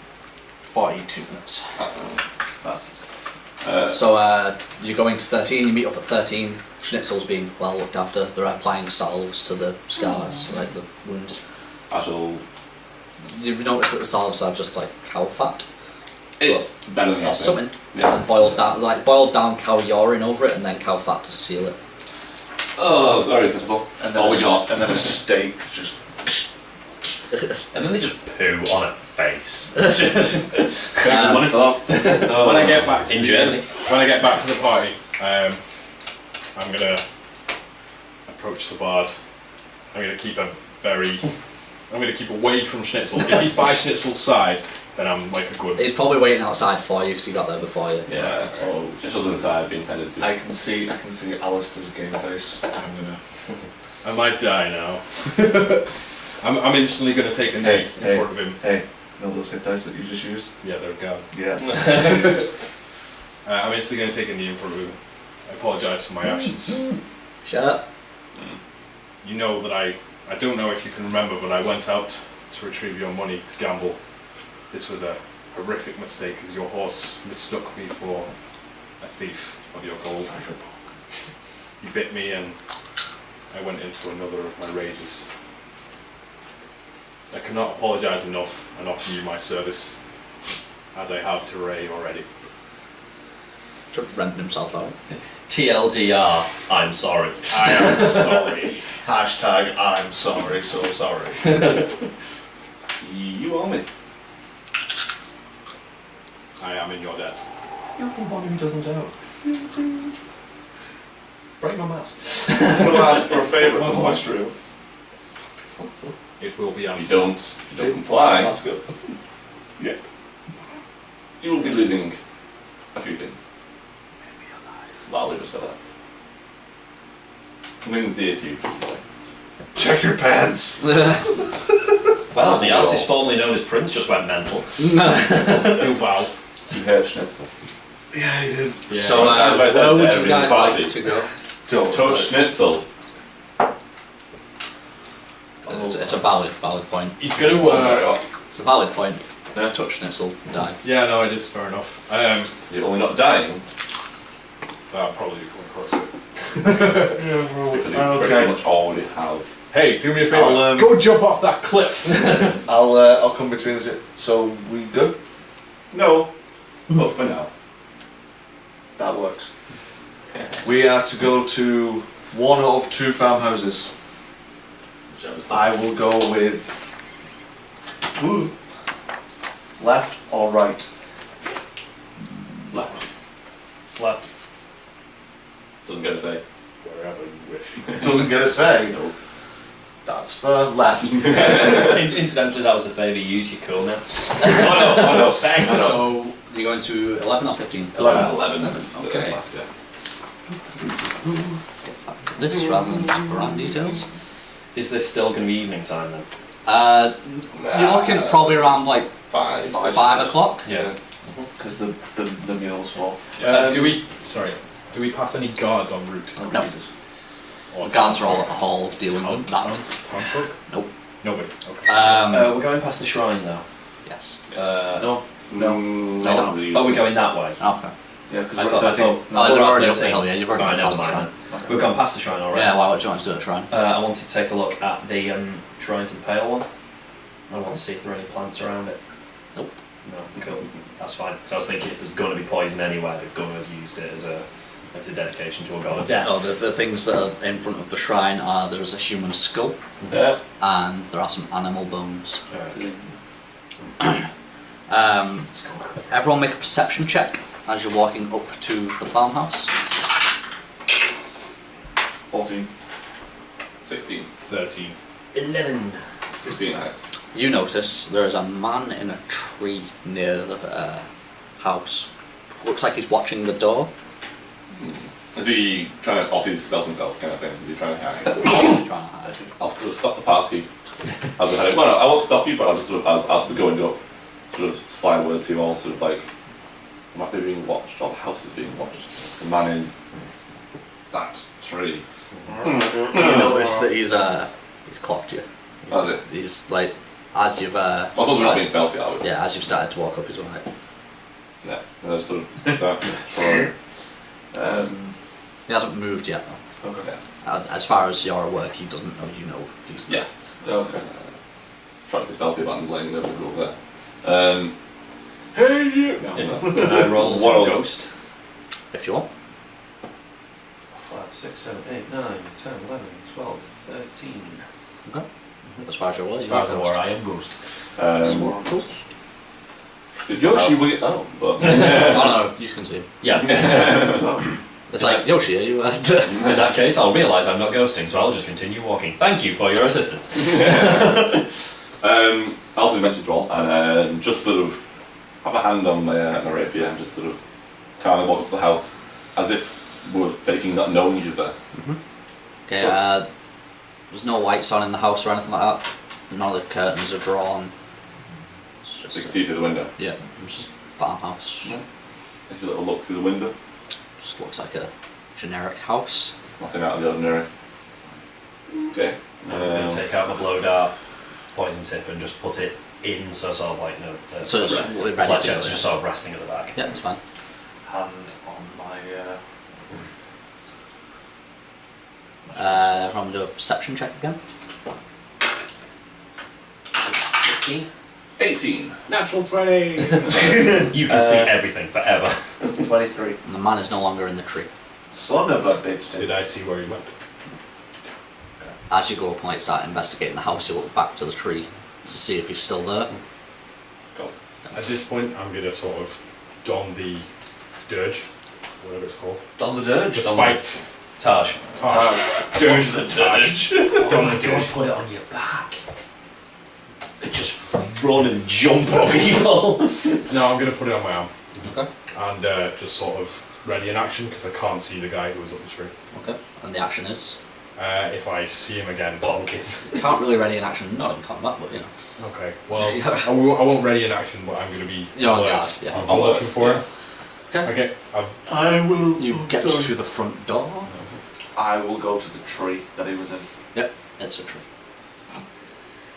42 minutes. Uh, So you're going to 13, you meet up at 13. Schnitzel's being well looked after. They're applying salves to the scars, like the wounds. I shall. You've noticed that the salves are just like cow fat. It's better than It's nothing. something. Yeah. And boiled down cow urine over it and then cow fat to seal it. Oh, sorry, Schnitzel. That's all we got. And then a steak just. And then they just poo on a face. Money for that. When I get back to In the, Germany. When I get back to the party, I'm gonna approach the bard. I'm gonna keep away from Schnitzel. If he's by Schnitzel's side, then I'm like a good. He's probably waiting outside for you because he got there before you. Yeah. Oh, Schnitzel's inside, being tended to. I can see Alistair's game face. I'm gonna. I might die now. I'm instantly gonna take a knee in front of him. Hey, you know those hit dice that you just used? Yeah, they're gone. Yeah. I'm instantly gonna take a knee in front of him. I apologise for my actions. Shut up. You know that I don't know if you can remember, but I went out to retrieve your money to gamble. This was a horrific mistake as your horse mistook me for a thief of your gold. You bit me and I went into another of my rages. I cannot apologise enough and offer you my service, as I have to Ray already. Just renting himself out. TLDR, I'm sorry. I am sorry. Hashtag I'm sorry, so sorry. You owe me. I am in your debt. You're the one who doesn't know. Break my mask. I'm going to ask for a favour at some point. true. It will be You answered. don't fly. That's good. Yeah. You will be losing a few things. Well, I'll leave us at that. Things dear to you. Check your pants. Well, the artist formerly known as Prince just went mental. Oh, wow. You heard Schnitzel. Yeah, you did. Yeah. So As I said where to would you everybody's guys party. like to go? Touch Schnitzel. It's a valid point. He's going to Sorry, what? It's a valid point. Yeah. Touch Schnitzel, die. Yeah, no, it is fair enough. You're only not dying I'll probably be coming close to it. because you pretty much already have. Hey, do me a favour. I'll, Go jump off that cliff. I'll come between the two. So we good? No. But for now. That works. We are to go to one of two farmhouses. I will go with left or right. Left. Left. Doesn't get a say. Wherever you wish. Doesn't get a say. No. That's for left. Incidentally, that was the favour you used. You're cool now. I know. Thanks. So you're going to 11 or 15? 11. Okay. Left, yeah. Get back to this rather than just brand details. Is this still going to be evening time then? You're looking probably around like 5 o'clock. Yeah. Because the meal's full. Do we pass any guards en route? Oh, No. Jesus. Or The guards are all at the hall dealing with that. Townsfolk? Nope. Nobody. Okay. We're going past the shrine though. Yes. No. Not really. Oh, we're going that way. Okay. Yeah, because I we're thought- 13. Oh, they're already up the 13. hill, yeah, you've already Right, gone past the never shrine. mind. We've gone past the shrine already. Yeah, why would you want to do at the shrine? I wanted to take a look at the shrine to the Pale One. I want to see if there are any plants around it. Nope. No, cool. That's fine. So I was thinking if there's going to be poison anywhere, they're going to have used it as a It's a dedication to a god of death. Oh, the things that are in front of the shrine are there's a human skull Yeah. and there are some animal bones. Everyone make a perception check as you're walking up to the farmhouse. 14. 16. 13. 11. 16 highest. You notice there is a man in a tree near the house. Looks like he's watching the door. Is he trying to obviously stealth himself kind of thing? Is he trying to hide? Probably trying to hide. I'll sort of stop the party as we're heading. Well, no, I won't stop you, but I'll just sort of, as we're going up, sort of slide word to you all, sort of like, might be being watched, or the house is being watched. The man in that tree. You notice that he's clocked you. That's it. He's like, as you've I suppose we're not being stealthy, are we? yeah, as you've started to walk up, he's like, Yeah. There's sort of that. For, he hasn't moved yet. okay. As far as you're aware, he doesn't know you know he's there. Yeah. Okay. Trying to be stealthy about him laying there, we'll go over there. Hey you! No, no. Can I roll What else? ghost? If you want. 5, 6, 7, 8, 9, 10, 11, 12, 13. Okay. As far as you're aware, As far as I'm aware, I am ghost. Yoshi, will you? Oh. But, Oh no, you can see him. Yeah. It's like, Yoshi, are you... In that case, I'll realise I'm not ghosting, so I'll just continue walking. Thank you for your assistance. I also mentioned Droll, and just sort of have a hand on my rapier and just sort of kind of walk up to the house as if we're faking not knowing he's there. Okay, there's no lights on in the house or anything like that. None of the curtains are drawn. It's So you just can see through the window. yeah, it's just farmhouse. Yeah. Take a little look through the window. Just looks like a generic house. Nothing out of the ordinary. Okay. I'm going to take out my blow dart, poison tip, and just put it in, so sort of like, you know, the So it's rest. ready to go. fletcher's just sort of resting at the back. Yeah, it's fine. Hand on my. Everyone do a perception check again. 16. 18. Natural 20! You can see everything forever. 23. And the man is no longer in the tree. Son of a bitch. Did I see where he went? As you go up and like start investigating the house, you look back to the tree to see if he's still there. Cool. At this point, I'm going to sort of don the dirge, whatever it's called. Don the dirge. The spiked Taj. dirge. The dirge. Oh my god, put it on your back. And just run and jump at people. No, I'm going to put it on my arm. Okay. And just sort of ready in action because I can't see the guy who was up the tree. Okay. And the action is? If I see him again, Bonk him. You can't really ready in action, not in combat, but you know. Okay, well, I won't ready in action, but I'm going to be You're on alert. guard, yeah. I'm looking for him. Okay. Okay, I will. You get to the front door. I will go to the tree that he was in. Yep, it's a tree.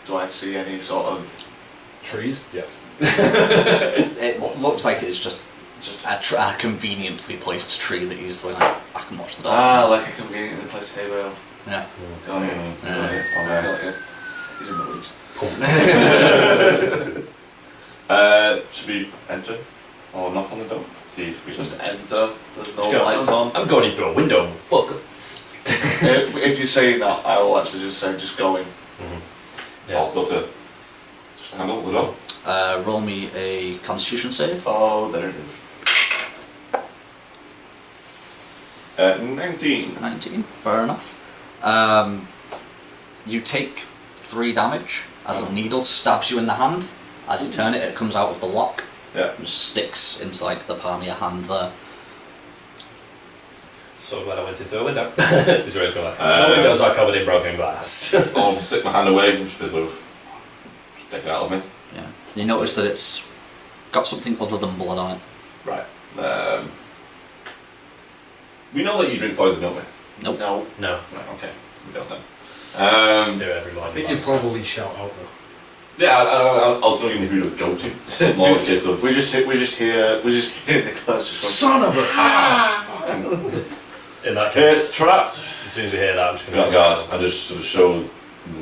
Do I see any sort of? Trees? Yes. It looks like it's just a conveniently placed tree that easily like, I can watch the door. Like a conveniently placed hay bale. Yeah. Got it. Yeah. Got it. Okay. Got it. He's in the woods. Should we enter? Or knock on the door? See if we Just enter. There's no Just go, lights on. I'm going in through a window. Fuck. If you're saying that, I will actually just say, just go in. I'll go to just handle the door. Roll me a Constitution save. Oh, there it is. 19. 19. Fair enough. You take 3 damage as a needle stabs you in the hand. As you turn it, it comes out of the lock. Yeah. And just sticks into like the palm of your hand there. So glad I went in through a window. This is where it's going. No windows are covered in broken glass. I'll take my hand away and just be sort of just take it out of me. Yeah. You notice that it's got something other than blood on it. Right. We know that you drink poison, don't we? Nope. No. No. Right, okay. We don't then. Do it every I line. think you'd probably shout out though. Yeah, I was thinking who to go to. More a case of We just hear Nicholas just Son of a! In that it's case, trapped. as soon as we hear that, I'm just We going got to guards. I just sort of show the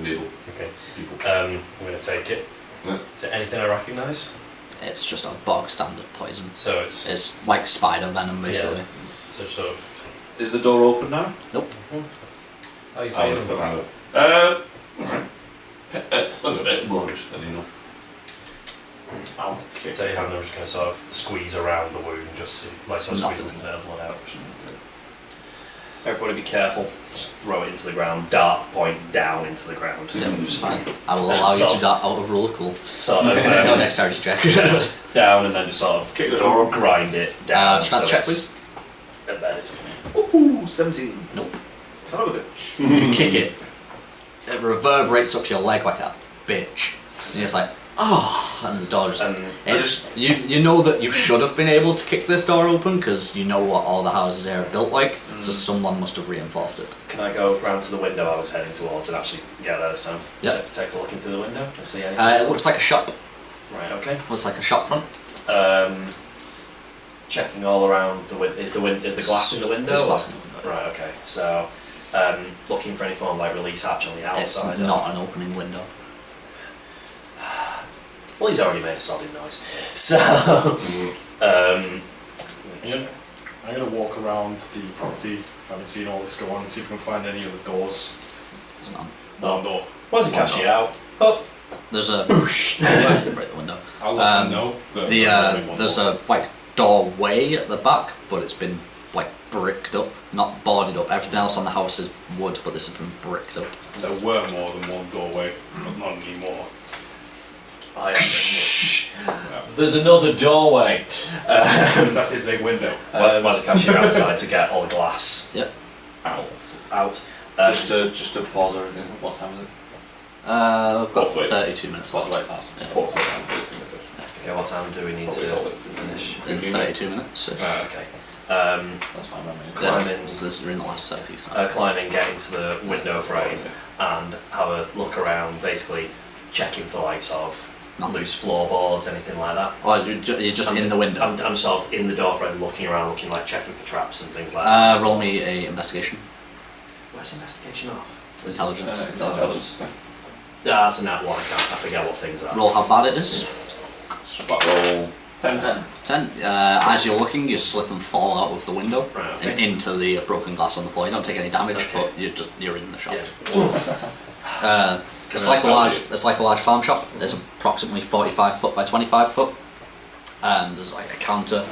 needle Okay. to people. I'm going to take it. Yeah. Is there anything I recognise? It's just a bog standard poison. So it's It's like spider venom basically. so sort of Is the door open now? How you I was feeling? kind of. Alright. Still a bit more just than you know. I'll kick. So you have no just kind of sort of squeeze around the wound, just see, like sort of Nothing. squeezing the blood out. Everybody be careful. Just throw it into the ground. Dart point down into the ground. Yeah, it's fine. I will allow you Sort to of- do that out of rule. Cool. Sort of No dexterity check. just down and then just sort of Kick the door. grind it down. Strength check, it's embedded. Ooh, 17. Nope. Son of a bitch. You kick it. It reverberates up your leg like a bitch. And you're just like, oh, and the door just. And It's you know that you should have been able to kick this door open because you know what all the houses here are built like. So someone must have reinforced it. can I go round to the window I was heading towards and actually get there this time? Yeah. Take a look into the window and see anything. It looks like a shop. Right. Okay. Looks like a shop front. Checking all around the window. Is the glass in the window? There's or- glass in the window. Right. Okay. So, looking for any form of like release hatch on the It's outside. not an opening window. Well, he's already made a solid noise. So, I'm gonna walk around the property, having seen all this go on, and see if we can find any other doors. There's none. One door. where's the cashier out? Up. There's a boosh. You break the window. I'll let them know that there's only one There's door. a like doorway at the back, but it's been like bricked up, not boarded up. Everything else on the house is wood, but this has been bricked up. There were more than one doorway, but not anymore. I am. There's another doorway. That is a window. Where's the cashier outside to get all the glass Yep. out? Just to pause everything. What time is it? I've got Both ways. 32 minutes Pause left. right past. Quarter to translating this. Okay, what time do we need Probably to call it finish? In 32 minutes. Right, okay. That's fine by me. Climb in. We're in the last set piece. Climb in, get into the window frame, and have a look around, basically checking for like sort of Nothing. loose floorboards, anything like that. Oh, you're just in the window. I'm sort of in the door frame, looking around, looking like checking for traps and things like that. Roll me a investigation. Where's investigation off? Intelligence. Intelligence. That's a nat one. I forget what things are. Roll how bad it is. But roll 10. 10. As you're looking, you slip and fall out of the window Right, and okay. into the broken glass on the floor. You don't take any damage, Okay. but you're in the shop. Yeah. It's Can I like a help large. you? It's like a large farm shop. It's approximately 45 foot by 25 foot, and there's like a counter.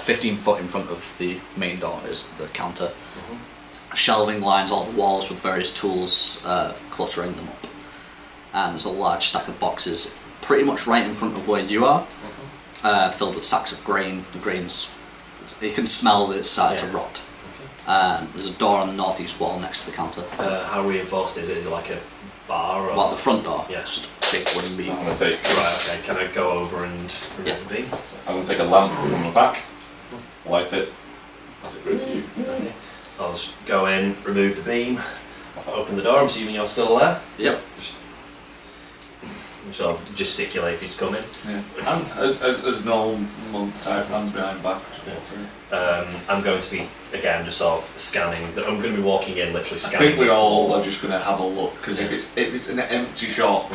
15 foot in front of the main door is the counter. Shelving lines all the walls with various tools cluttering them up, and there's a large stack of boxes pretty much right in front of where you are, filled with sacks of grain. The grain's, you can smell that it's started to Yeah. rot. There's a door on the northeast wall next to the counter. How reinforced is it? Is it like a bar or? Well, the front door, Yeah. it's just a big wooden beam. I'm gonna take. Right. Okay. Can I go over and remove Yeah. the beam? I'm gonna take a lamp from the back, light it, pass it through to you. Okay. I'll just go in, remove the beam, open the door. I'm assuming you're still there. Yep. Sort of gesticulate for you to come in. Yeah. And as normal monk type, hands behind back. Just walk through. I'm going to be again just sort of scanning. I'm going to be walking in, literally I scanning. think we the all floor. are just going to have a look because if it's an empty shop,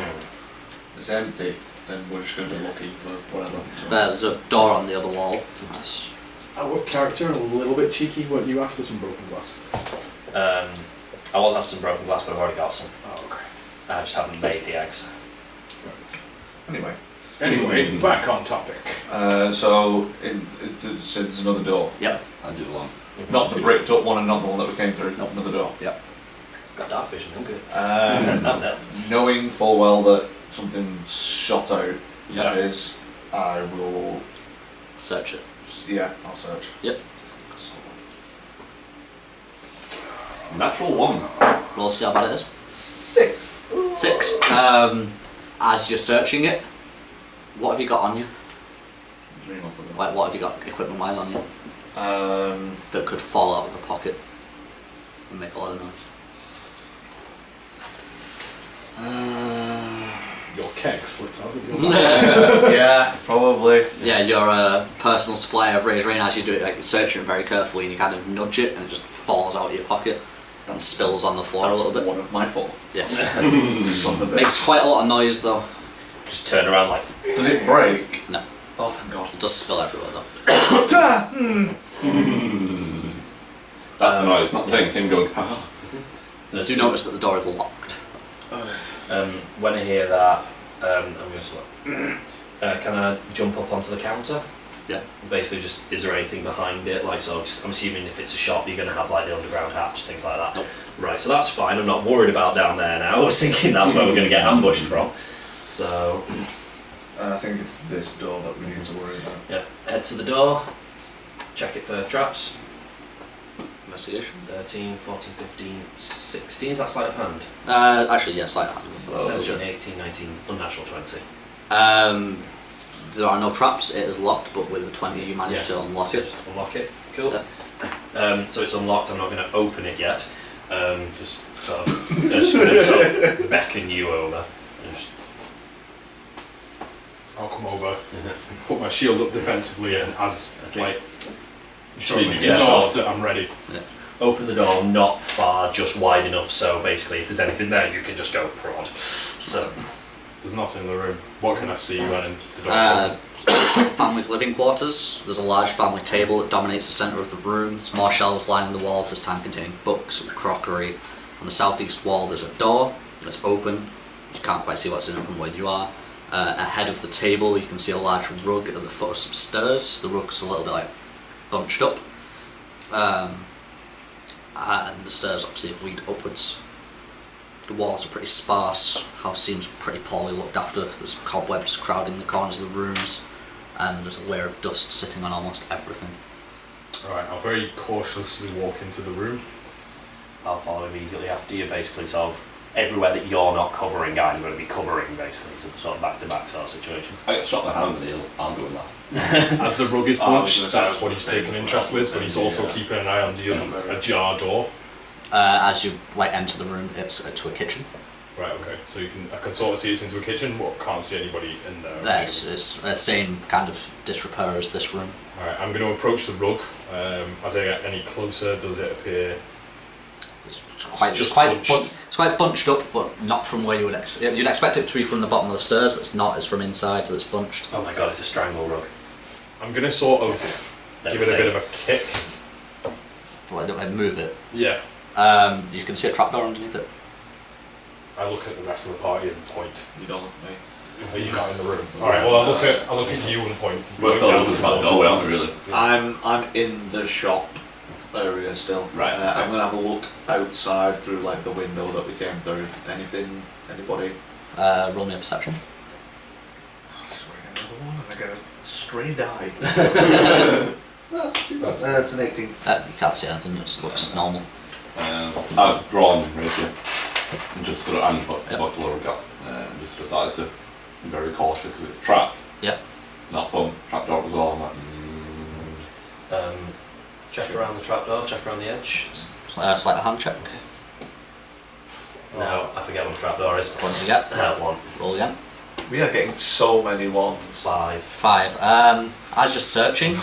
it's empty, then we're just going to be looking for whatever. So- There's a door on the other wall. That's Out of character and a little bit cheeky, weren't you after some broken glass? I was after some broken glass, but I've already got some. Oh, okay. I just haven't made the eggs. Anyway, Anyway, back on topic. so there's another door. yep. I do the lamp. Not the bricked up one and not the one that we came through. Nope. Another door. Got dark vision. I'm good. Um, knowing full well that something's shot out, Yeah. is, I will. Search it. Yeah, I'll search. Yep. Natural 1. Roll, see how bad it is. 6. 6. As you're searching it, what have you got on you? Dream off of it. Like, what have you got equipment-wise on you that could fall out of a pocket and make a lot of noise? Your keg slips out of your mouth. Yeah, probably. Yeah, your personal supply of razor rain, as you do it, like, you're searching it very carefully, and you kind of nudge it, and it just falls out of your pocket and spills on the floor a little bit. One of my fault. Yes. Son of a Makes bitch. quite a lot of noise, though. Just turn around like. Does it break? No. Oh, thank God. It does spill everywhere, though. That's the noise, not the thing. Him going, haha. You do notice that the door is locked. When I hear that, I'm going to can I jump up onto the counter? Yeah. Basically, just is there anything behind it? Like, so I'm assuming if it's a shop, you're going to have like the underground hatch, things like that. Nope. Right. So that's fine. I'm not worried about down there now. I was thinking that's where we're going to get ambushed from. So I think it's this door that we need to worry about. yeah, head to the door. Check it for traps. Investigation. 13, 14, 15, 16. Is that sleight of hand? Actually, yes, like 17, 18, 19, unnatural 20. There are no traps. It is locked, but with the 20, you managed to unlock it. Just unlock it. Cool. Yeah. So it's unlocked. I'm not going to open it yet. Just sort of beckon you over. Just, I'll come over, put my shield up defensively, and as like See me, yeah, yeah. that I'm ready. open the door not far, just wide enough. So basically, if there's anything there, you can just go prod. So There's nothing in the room. What can I see when the door's open? It's like the family's living quarters. There's a large family table that dominates the centre of the room. There's more shelves lining the walls, this time containing books and crockery. On the southeast wall there's a door that's open. You can't quite see what's in it from where you are. Ahead of the table you can see a large rug at the foot of some stairs. The rug's a little bit like bunched up. And the stairs obviously lead upwards. The walls are pretty sparse, house seems pretty poorly looked after, there's cobwebs crowding the corners of the rooms, and there's a layer of dust sitting on almost everything. Alright, I'll very cautiously walk into the room. I'll follow immediately after you. Basically, sort of everywhere that you're not covering, I'm going to be covering. Basically, so sort of back-to-back sort of situation. I get shot in the hand with the I'm doing that. As the rug is Oh, I was bunched, gonna say, that's what he's taken interest with, but he's also Yeah. keeping an eye on the ajar door. As you enter the room, it's to a kitchen. Right, okay. So I can sort of see it's into a kitchen, but can't see anybody in there. It's the same kind of disrepair as this room. Alright, I'm going to approach the rug. As I get any closer, does it appear... It's quite, just bunched. bunched. It's quite bunched up, but not from where you would you'd expect it to be from the bottom of the stairs, but it's not. It's from inside that it's bunched. Oh my god, it's a strangle rug. I'm going to sort of give it a bit of a kick. Well, move it. Yeah. You can see a trapdoor underneath it. I look at the rest of the party and point. You don't look at me. Are you not in the room? Alright, well I'll look at you and point. We're still Down looking for that towards doorway, it. aren't we, really? I'm in the shop area still. Right, I'm gonna have a look outside through like the window that we came through. Anything? Anybody? Roll me a perception. I swear I get another one and I get a stray die. That's too bad. It's an 18. You can't see anything. It just looks normal. I've drawn rapier and just sort of, and what Ellura have got, just sort of started to be very cautious because it's trapped. Yep. Not fun. Trapdoor as well. I'm like, Check around the trapdoor, check around the edge. Sleight of hand check. No, I forget what a trapdoor is. Once you get One. roll again. We are getting so many ones. 5. 5. As you're searching,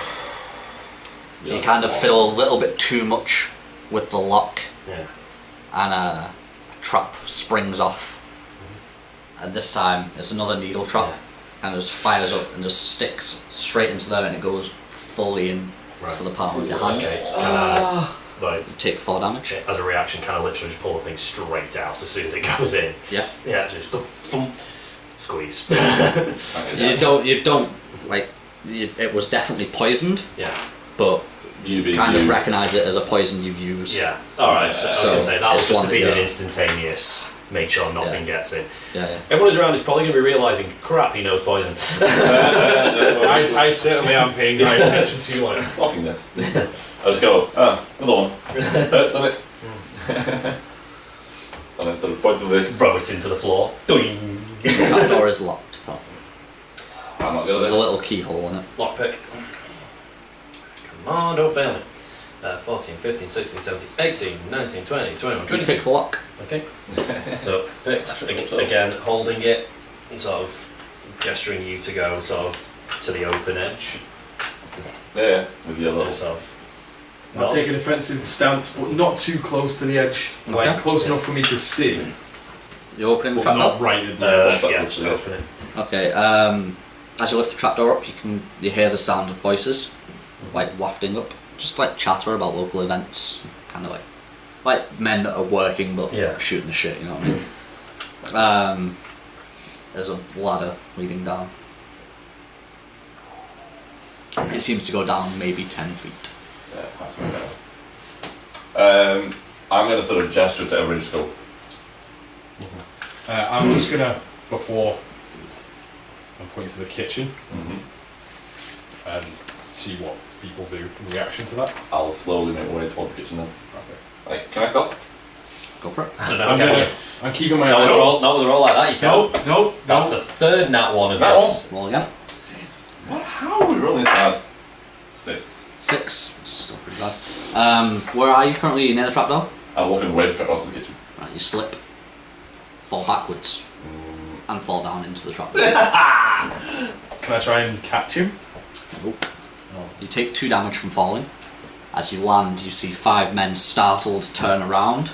you kind of feel a little bit too much with the lock, Yeah. and a trap springs off. And this time it's another needle trap, and it just fires up and just sticks straight into there, and it goes fully in to the palm of your hand. Okay. Can I, like, You take 4 damage. as a reaction, can I literally just pull the thing straight out as soon as it goes in? Yeah. Yeah, so just thump, squeeze. You don't like. It was definitely poisoned, Yeah. but you you kind of recognise it as a poison you use. Yeah. Alright, so I was So, going to say, that was it's just one to be that an you- instantaneous, make sure nothing gets in. Yeah. Everyone who's around is probably going to be realising, crap, he knows poison. I certainly am paying high attention to you, like... Fucking this. I just go, another one. Hurts, doesn't it? And then sort of points to this. Throw it into the floor. Doing. The trapdoor is locked, though. I'm not good at There's this. a little keyhole in it. Lockpick. Come on, don't fail me. 14, 15, 16, 17, 18, 19, 20, 21, You 22. pick the lock. Okay. So, picked. Again, holding it and sort of gesturing you to go sort of to the open edge. Yeah, with the other. Sort of I'll take a defensive stance, but not too close to the edge. Like, Okay. close enough for me to see, You're opening the but trapdoor. not right at the edge. yeah, just open it. Okay. As you lift the trapdoor up, you hear the sound of voices, like wafting up. just like chatter about local events, kind of like men that are working but Yeah. shooting the shit. You know what I mean? There's a ladder leading down. It seems to go down maybe 10 feet. Yeah, that's right now. I'm going to sort of gesture to everybody, just go. I'm just gonna, before I'm pointing to the kitchen, and see what people do in reaction to that. I'll slowly make my way towards the kitchen then. Okay. Like, can I stop? Go for it. I don't know. I'm keeping my Not eyes with a open. roll, not with a roll like that. You can't. Nope. That's the third nat one of Nat this. Roll again. What? How are we rolling this bad? 6. 6. Still pretty bad. Where are you currently? Near the trapdoor? I'm walking away from the trapdoor to the kitchen. Right, you slip, fall backwards, and fall down into the trapdoor. Can I try and catch him? Nope. You take 2 damage from falling. As you land, you see 5 men startled turn around.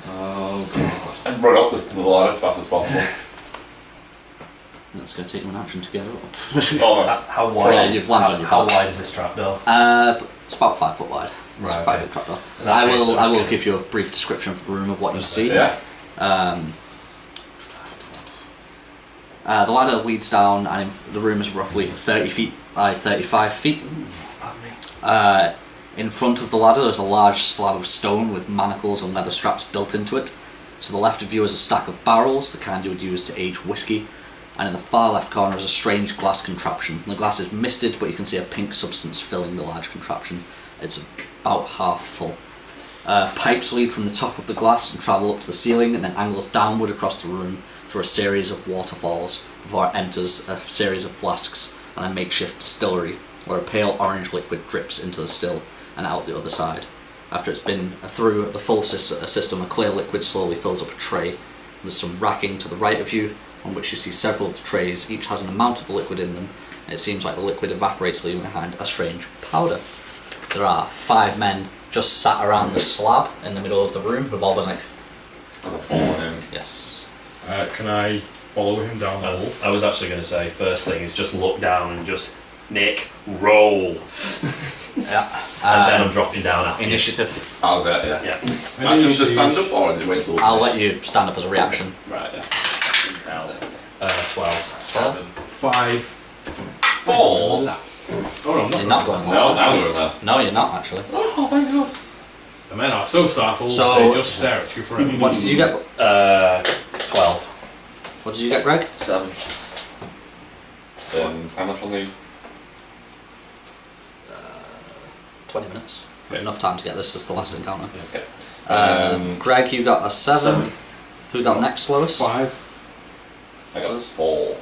Oh god. And run up the ladder as fast as possible. That's going to take you an action to get up. Oh, How wide? Yeah, you've landed on your How back. wide is this trapdoor? It's about 5 foot wide. It's Right, quite a okay. big trapdoor. In that case, I'm I just will gonna- give you a brief description of the room of what you see. yeah. The ladder leads down, and the room is roughly 30 feet by 35 feet. In front of the ladder, there's a large slab of stone with manacles and leather straps built into it. To the left of you is a stack of barrels, the kind you would use to age whiskey. And in the far left corner is a strange glass contraption. The glass is misted, but you can see a pink substance filling the large contraption. It's about half full. Pipes lead from the top of the glass and travel up to the ceiling, and then angles downward across the room through a series of waterfalls before it enters a series of flasks and a makeshift distillery, where a pale orange liquid drips into the still and out the other side. After it's been through the full system, a clear liquid slowly fills up a tray. There's some racking to the right of you, on which you see several of the trays. Each has an amount of the liquid in them, and it seems like the liquid evaporates, leaving behind a strange powder. There are 5 men just sat around the slab in the middle of the room, who've all been like, As a fall on him. yes. Can I follow him down the hall? I was actually going to say, first thing is just look down and just, Nick, roll. Yeah. And then I'm dropping down after you. Initiative. I'll bet, yeah. Yeah. Action to stand up, or is it wait till... I'll let you stand up as a reaction. Right, yeah. 12. 5. 4. Last. Oh no, I'm not. You're not going No, last. now we're last. No, you're not actually. Oh my god. The men are so startled, So- they just stare at you forever. What did you get? 12. What did you get, Greg? 7. How much on the... 20 minutes. Yeah. Enough time to get this. This is the last encounter. Okay. Greg, you got a 7. Seven. Who got next lowest? 5. I got 4.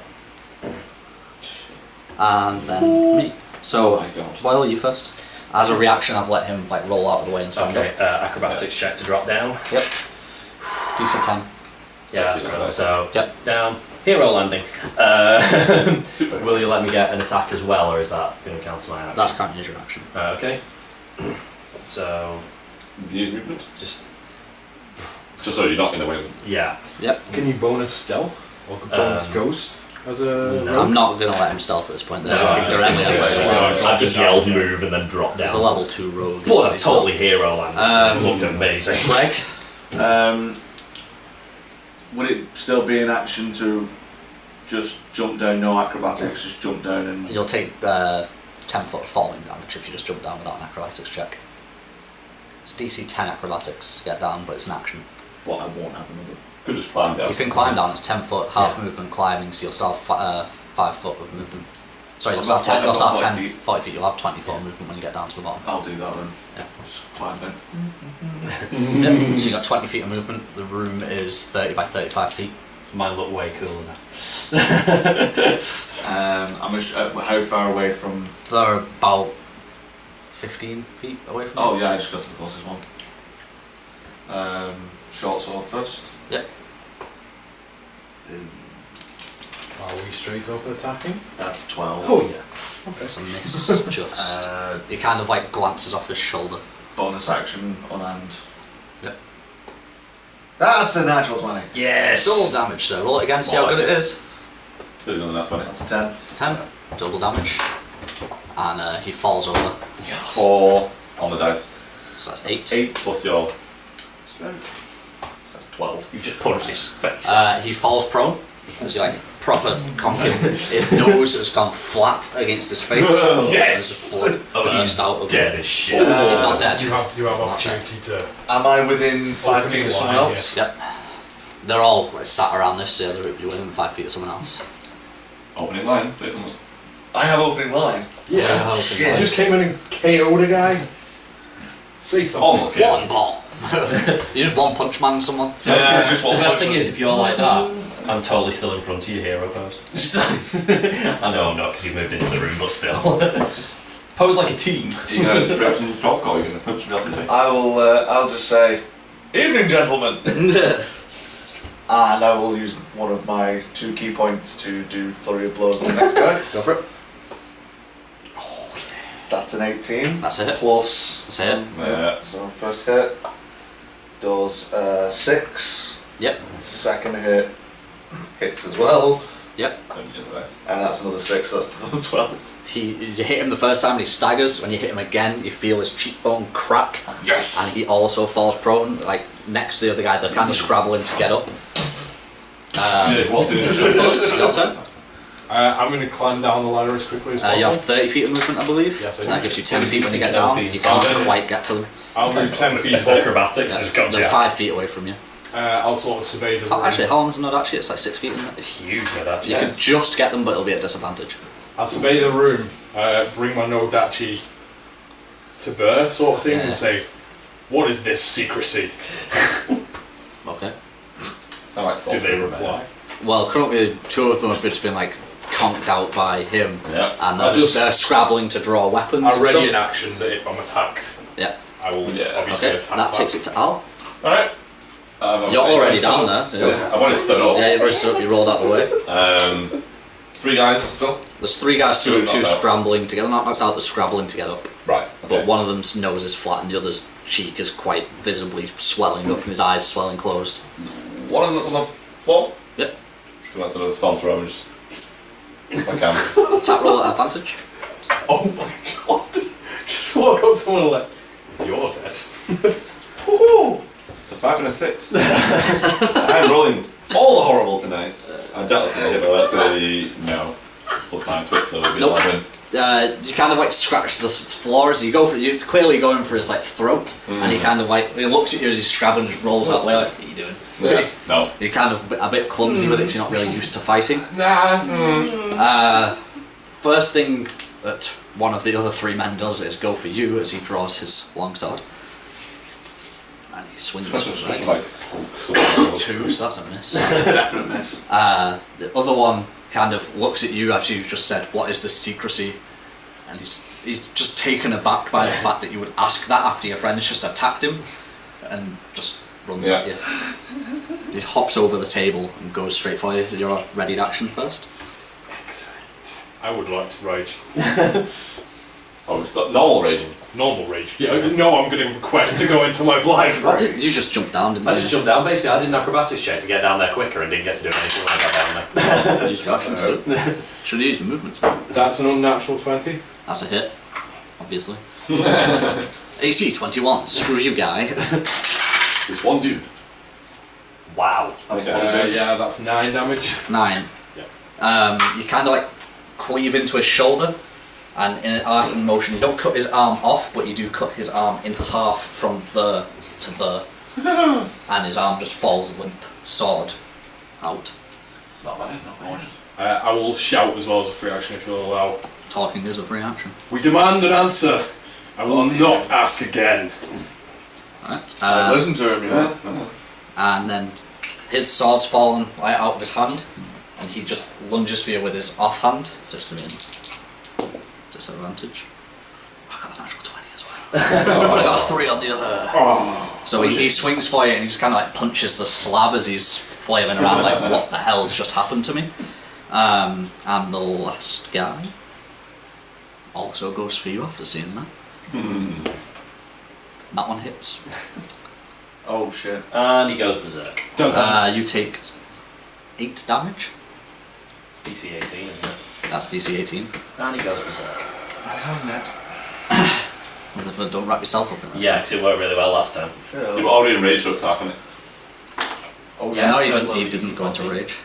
And then me. So, Oh my god. Boyle, you first. As a reaction, I've let him like roll out of the way and stand Okay, up. acrobatics check to drop down. Yep. DC 10. Yeah, that's Yeah, good. nice. So, Yep. down. Hero landing. Super. Will you let me get an attack as well, or is that going to count as my action? That's counting as your action. Okay. So, Use movement? just, Just so you're not in the way. yeah. Yep. Can you bonus stealth or bonus ghost as a no. rogue? I'm not going to let him stealth at this point. No, They're I directly just, away. Yeah. I just yelled move and then drop down. There's a level 2 rogue. But I totally hero landing. Um, Looked amazing. Greg? Would it still be an action to just jump down, no acrobatics, just jump down and... You'll take 10 foot falling damage if you just jump down without an acrobatics check. It's DC 10 acrobatics to get down, but it's an action. But I won't have another. Could just climb down. You can climb down, it's 10 foot, half Yeah. movement climbing, so you'll still have 5 foot of movement. Sorry, you'll I've still have 10, got you'll still have 40 10, feet. 40 feet, you'll have 20 foot of movement when you get down to the bottom. I'll do that then. Yeah. I'll just climb down. Yep. So you got 20 feet of movement, the room is 30 by 35 feet. Mine look way cooler now. How far away from... They're about 15 feet away from you. Oh yeah, I just got to the closest one. Short sword first. Yep. Are we straight up attacking? That's 12. Oh yeah. That's a miss, just. He kind of like glances off his shoulder. Bonus action, unarmed. Yep. That's a natural 20. Yes. Double damage, so roll it again, see how good it is. There's another nat 20. That's a 10. 10, double damage. And he falls over. 4. on the dice. So that's 8. 8 Plus your. strength. That's 12. You've just punched his face. He falls prone as you like proper conk him. His nose has gone flat against his face. Yes! Blood burst out of Dead him. as shit. He's not dead. You have not opportunity to. Am I within 5 Opening feet of someone line, else? Yep. They're all sat around this, so they're within 5 feet of someone else. Opening line, say something. I have opening line. Yeah. Shit. I just came in and KO'd a guy. Say something. Almost killed. One ball. You just one punch man someone. Yeah, it's just The one best person. thing is, if you're like that, I'm totally still in front of your hero pose. I know I'm not because you've moved into the room, but still. Pose like a team. Are you going to reaction talk or are you going to punch somebody else in the face? I will. I'll just say, "Evening, gentlemen," and I will use one of my 2 key points to do flurry of blows on the next guy. Go for it. That's an 18. That's a hit. Plus. That's a hit. Yeah. So first hit does 6. Yep. Second hit hits as well, Yep. 17 on the dice. and that's another 6. So that's another 12. You hit him the first time and he staggers. When you hit him again, you feel his cheekbone crack. Yes! And he also falls prone, like next to the other guy. They're kind of scrabbling to get up. Yeah, what did you Buzz, your turn. I'm going to climb down the ladder as quickly as possible. You have 30 feet of movement, I believe. Yes, I do. That gives you 10 feet when you get down. You can't quite get to them. I'll move 10 feet It's up. acrobatics, I just got They're jacked. 5 feet away from you. I'll sort of survey the room. Actually, how long is the node actually? It's like 6 feet, isn't it? It's huge, no doubt. You could just get them, but it'll be at disadvantage. I'll survey the room, bring my Nodachi to bear, sort of thing, Yeah. and say, "What is this secrecy?" Okay. Sound like Do they reply? Well, currently 2 of them have just been like conked out by him, Yeah. and I'll just- they're scrabbling to draw weapons. I and ready stuff. in action that if I'm attacked, Yeah. I will Yeah, obviously Okay. attack. That takes it to Al. Alright. You're already down there. So Yeah. I've already stood up. Yeah, you've already stood up. You rolled out the way. 3 guys still? There's 3 guys stood up, 2 knocked out. scrambling together. Not knocked out, they're scrabbling to get up. Right. But one of them's nose is flat and the other's cheek is quite visibly swelling up and his eyes swelling closed. One of them that's on the floor? Yep. Just gonna sort of saunter over and just. If I can. Attack roll at advantage. Oh my god! Just walk up to someone and like, "You're dead." Woohoo! It's a 5 and a 6. I'm rolling all horrible tonight. I'm jealous of it, but that's really no. Plus 9 twits, so it'll be Nope. 11. You kind of like scratch the floor as you go for it. You're clearly going for his like throat, and he kind of like he looks at you as he's scrabbling and just rolls out the way. Like, what are you doing? Yeah. No. You're kind of a bit clumsy with it because you're not really used to fighting. Nah. First thing that one of the other 3 men does is go for you as he draws his longsword. And he swings That's just right like. into 2, so that's a miss. Definite miss. The other one kind of looks at you after you've just said, "What is this secrecy?" And he's just taken aback by the fact that you would ask that after your friends just attacked him, and just runs at you. He hops over the table and goes straight for you. You're ready to action first. Excellent. I would like to rage. Oh, it's not normal raging. Normal rage. Yeah, no, I'm going to request to go into my blind Why rage. didn't you just jump down, didn't I you? just jumped down. Basically, I did an acrobatics check to get down there quicker and didn't get to do anything when I got down there. Use your action to do it. Should use your movements then. That's an unnatural 20. That's a hit, obviously. AC 21. Screw you, guy. Just one dude. Wow. Okay. Yeah, that's 9 damage. 9. You kind of like cleave into his shoulder, and in an arcing motion, you don't cut his arm off, but you do cut his arm in half from there to there, and his arm just falls limp, sword out. Not bad, not bad. I will shout as well as a free action if you'll allow. Talking is a free action. We demand an answer. I will not ask again. Right. Listen to him, you know. And then his sword's fallen right out of his hand, and he just lunges for you with his offhand, so it's going to be a disadvantage. I got a natural 20 as well. I got a 3 on the other. Oh, So he swings for you and he just kind of like punches the slab as he's flailing around like, what the hell's just happened to me? And the last guy also goes for you after seeing that. That one hits. Oh shit. And he goes berserk. You take 8 damage. It's DC 18, isn't it? That's DC 18. And he goes berserk. Hasn't it? Don't wrap yourself up in this. Yeah, because it worked really well last time. You were already in rage for attacking it. Oh Yeah, no, yes. he didn't go into rage.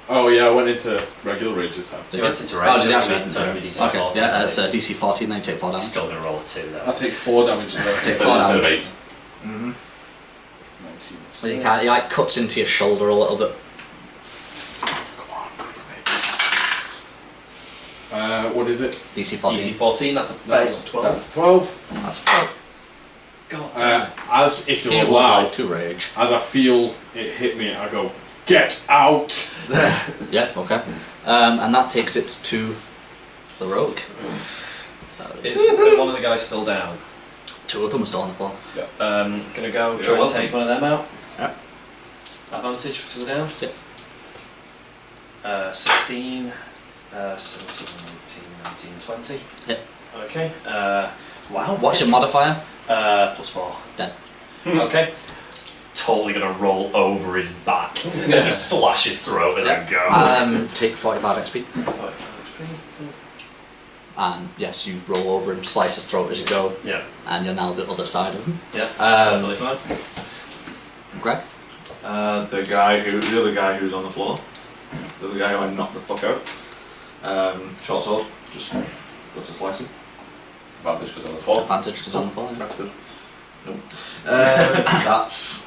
Oh yeah, I went into regular rage this time. You went into Oh, range. did he actually? So it'd be DC Okay, 14. yeah, it's DC 14, then you take 4 damage. Still going to roll a 2 I though. take 4 damage to that. Take But 4 instead of damage. 8. Mm-hmm. 19. Well, you can't, he like cuts into your shoulder a little bit. What is it? DC 14. DC 14, that's a 12. That's 12. That's 4. God As if He you're would allowed, like to rage. as I feel it hit me, I go, get out! Yeah, okay. And that takes it to the rogue. Is one of the guys still down? 2 of them are still on the floor. Gonna go Yeah, try and well. take one of them out. Yeah. Advantage because they're down. Yep. 16, 17, 19, 19, 20. Hit. Okay. Wow. What's your modifier? +4. Dead. Okay. Totally gonna roll over his back. Just slash his throat as I go. Take 45 XP. 5 HP, cool. And yes, you roll over and slice his throat as you go, Yeah. and you're now the other side of him. Yeah. Um, Totally fine. Greg? The other guy who's on the floor, the other guy who I knocked the fuck out. Short sword, just got to slice him. Advantage because on the floor. Advantage because on the floor. That's good. Nope. That's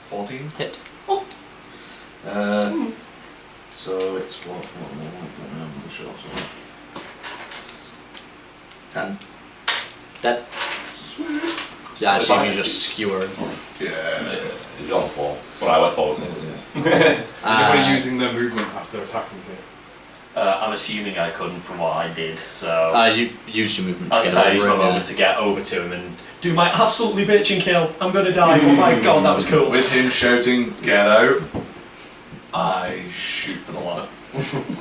14. Hit. So it's what the short sword. 10. Dead. Yeah, I assume you just skewer him. Yeah. He's on the floor. That's what I went forward with. Is anybody using their movement after attacking me? I'm assuming I couldn't from what I did, so. You used your movement to I get used over my him. moment to get over to him and do my absolutely bitching kill. I'm gonna die. Oh my god, that was cool. With him shouting, "Get out!" I shoot for the ladder.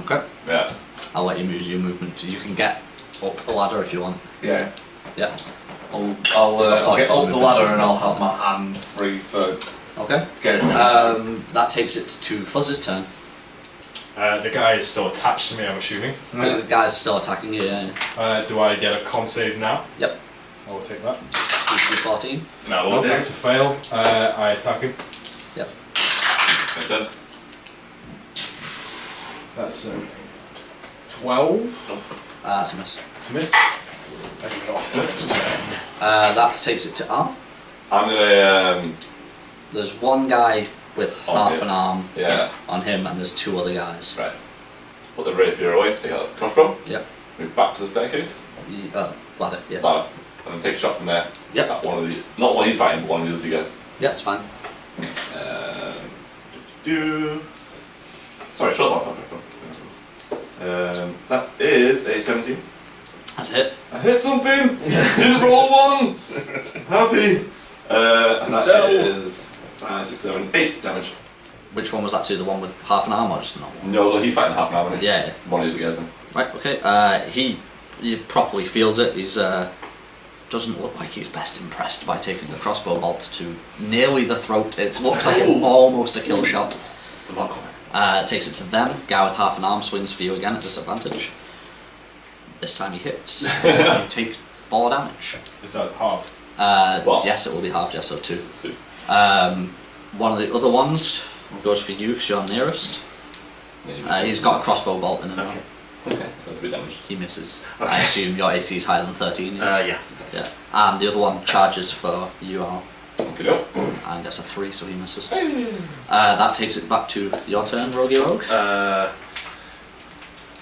Okay. Yeah. I'll let you use your movement. You can get up the ladder if you want. Yeah. Yeah. I'll get up the ladder and I'll have my hand free for Okay. getting That takes it to Fuzz's turn. The guy is still attached to me, I'm assuming. The guy's still attacking you. Yeah. Do I get a con save now? Yep. I will take that. DC 14. No, Oh, that's a fail. I attack him. Yep. Makes sense. That's 12 That's a miss. to miss. I do not next turn. That takes it to arm. I'm gonna There's one guy with On half him. an arm yeah. on him, and there's 2 other guys. Right. Put the rapier away, take out the crossbow, Yep. move back to the staircase, Ladder. Yeah. ladder, and then take a shot from there. Yep. At one of the not one he's fighting, but one of the other 2 guys. Yeah, it's fine. Sorry, short one. That is a 17. That's a hit. I hit something! Didn't roll 1! Happy! And that Del. is 5, 6, 7, 8 damage. Which one was that to? The one with half an arm or just the normal one? No, he's fighting half an hour. Yeah. One of the other guys then. Right. Okay. He properly feels it. He's doesn't look like he's best impressed by taking the crossbow bolt to nearly the throat. It looks like almost a kill shot. The lock on it. Takes it to them. Guy with half an arm swings for you again at disadvantage. This time he hits. You take 4 damage. Is that halved? What? Yes, it will be halved. Yes, so 2. 2. One of the other ones goes for you because you're nearest. He's got a crossbow bolt in him. Okay. Okay, so that's a bit damaged. He misses. Okay. I assume your AC is higher than 13. Yes? Yeah. Yeah. And the other one charges for you, Al, Okay, no. and gets a 3, so he misses. That takes it back to your turn, Rogue Rogue.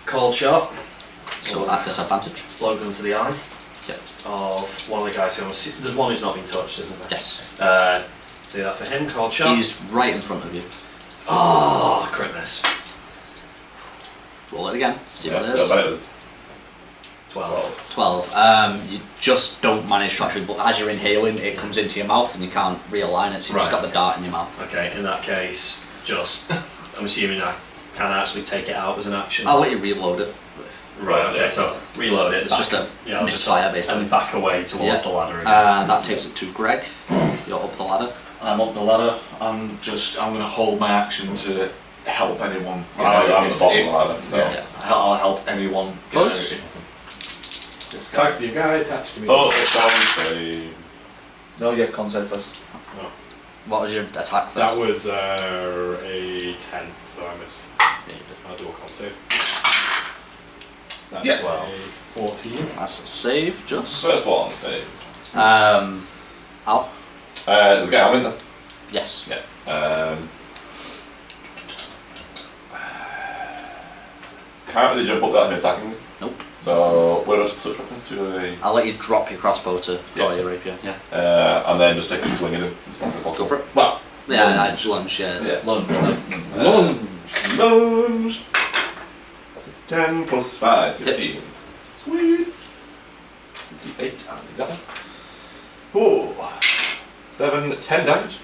Cold shot. So at disadvantage. Load him to the eye. Yep. Of one of the guys who there's one who's not been touched, isn't there? Yes. Do that for him. Cold shot. He's right in front of you. Oh, crit miss. Roll it again. See what it So is. that was 12. 12. You just don't manage to actually, but as you're inhaling, it comes into your mouth and you can't realign it, so you've just Right. got the dart in your mouth. Okay, in that case, I'm assuming I can actually take it out as an action. I'll let you reload it. Right, okay, so reload it. It's just a I'll just misfire, basically. and back away towards Yeah. the ladder again. That takes it to Greg. You're up the ladder. I'm up the ladder. I'm gonna hold my action to help anyone. Get I'm out the bottom if- of the ladder, so. Yeah, I'll help anyone get Close. out if This guy. Attack the guy attached to me. Oh, con save. No, yeah, con save first. What was your attack first? That was a 10, so I missed. Yeah, you did. I'll do a con save. That's Yeah. a 14. That's a save, just. First one, save. Al? There's a guy I'm in there. Yes. Yeah. Can't really jump up that and attacking me. Nope. So, where does switch weapons to a. I'll let you drop your crossbow to draw Yeah. your rapier. Yeah. And then just take a swing at him as much as possible. Go for it. Well, Yeah, I'd lunge, yes. yeah. Lunge. Lunge! That's a 10 plus 5, 15. Sweet! 58, I need that. Ooh. 7, 10 damage.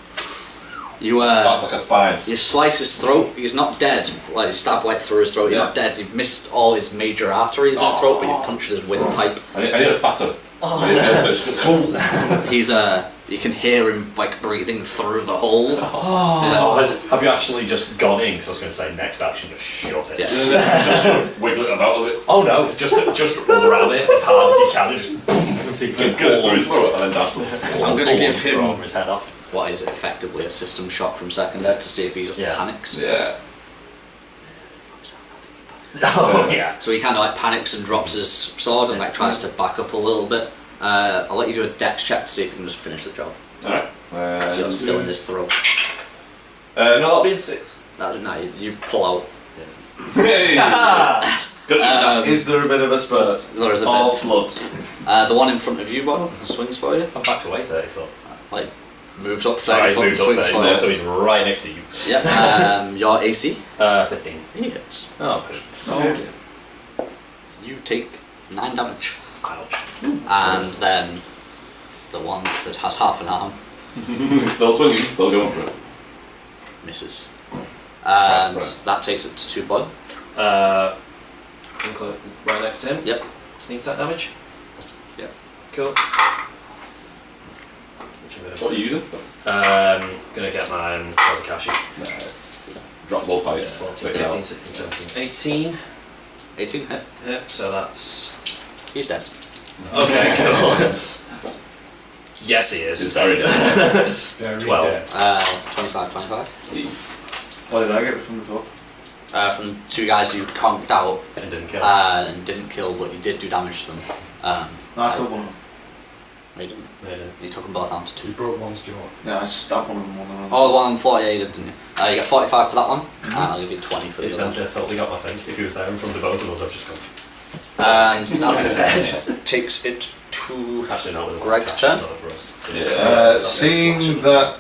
You That's like a 5. you slice his throat. He's not dead. Like you stab right through his throat. You're Yeah. not dead. You've missed all his major arteries in his throat, but you've punctured his windpipe. I need a fatter. I need a fatter. He's you can hear him like breathing through the hole. He's Oh, like, have you actually just gone in? Because I was going to say next action, just shove it. Yeah. Just wiggle it about a bit. Oh no, just ram it as hard as you can and just boom, and see if you Get can it through pull his throat and then dash them. I'm gonna give him throw his head off. what is effectively a system shock from second ed to see if he just Yeah. panics. Yeah. Oh yeah. So he kind of like panics and drops his sword and like tries to back up a little bit. I'll let you do a dex check to see if you can just finish the job. Alright. So you're still in his throat. No, that'll be a 6. No, you pull out. Hey! Good. Is there a bit of a spurt? There is a Of bit. blood. The one in front of you, Boyle, swings for you. I'm backed away 30 foot. Like moves up 30 Sorry, foot and moved up swings 30 for foot, you. so he's right next to you. Yeah. Your AC. 15. He hits. Oh, good. Oh, You take 9 damage. Ouch. And then the one that has half an arm Still swinging, still going for it. misses. And Surprise. that takes it to 2 Boyle. Right next to him. Yep. Sneak attack damage. Yep. Cool. Which I'm gonna What are you using? Gonna get my Kazakashi. Drop low pipe. 14, Take it 15, out. 16, 17, 18. 18 hit. Yeah, so that's. He's dead. Okay, cool. Yes, he It's is. very dead. Very 12. dead. 25, 25. what did I get from before? From 2 guys who conked out And didn't kill. and didn't kill, but you did do damage to them. No, I killed one of them. You didn't. Yeah. You took them both down to 2. You broke one's jaw. Yeah, I stabbed one of them on the run. Oh, the one on the floor, yeah, you did, didn't you? You get 45 for that one, and I'll give you 20 for the other one. Essentially, I totally got my thing. If he was there in front of both of us, I've just gone. And Nice. that takes it to Actually, no, it Greg's was turn. not for us. Yeah. Seeing that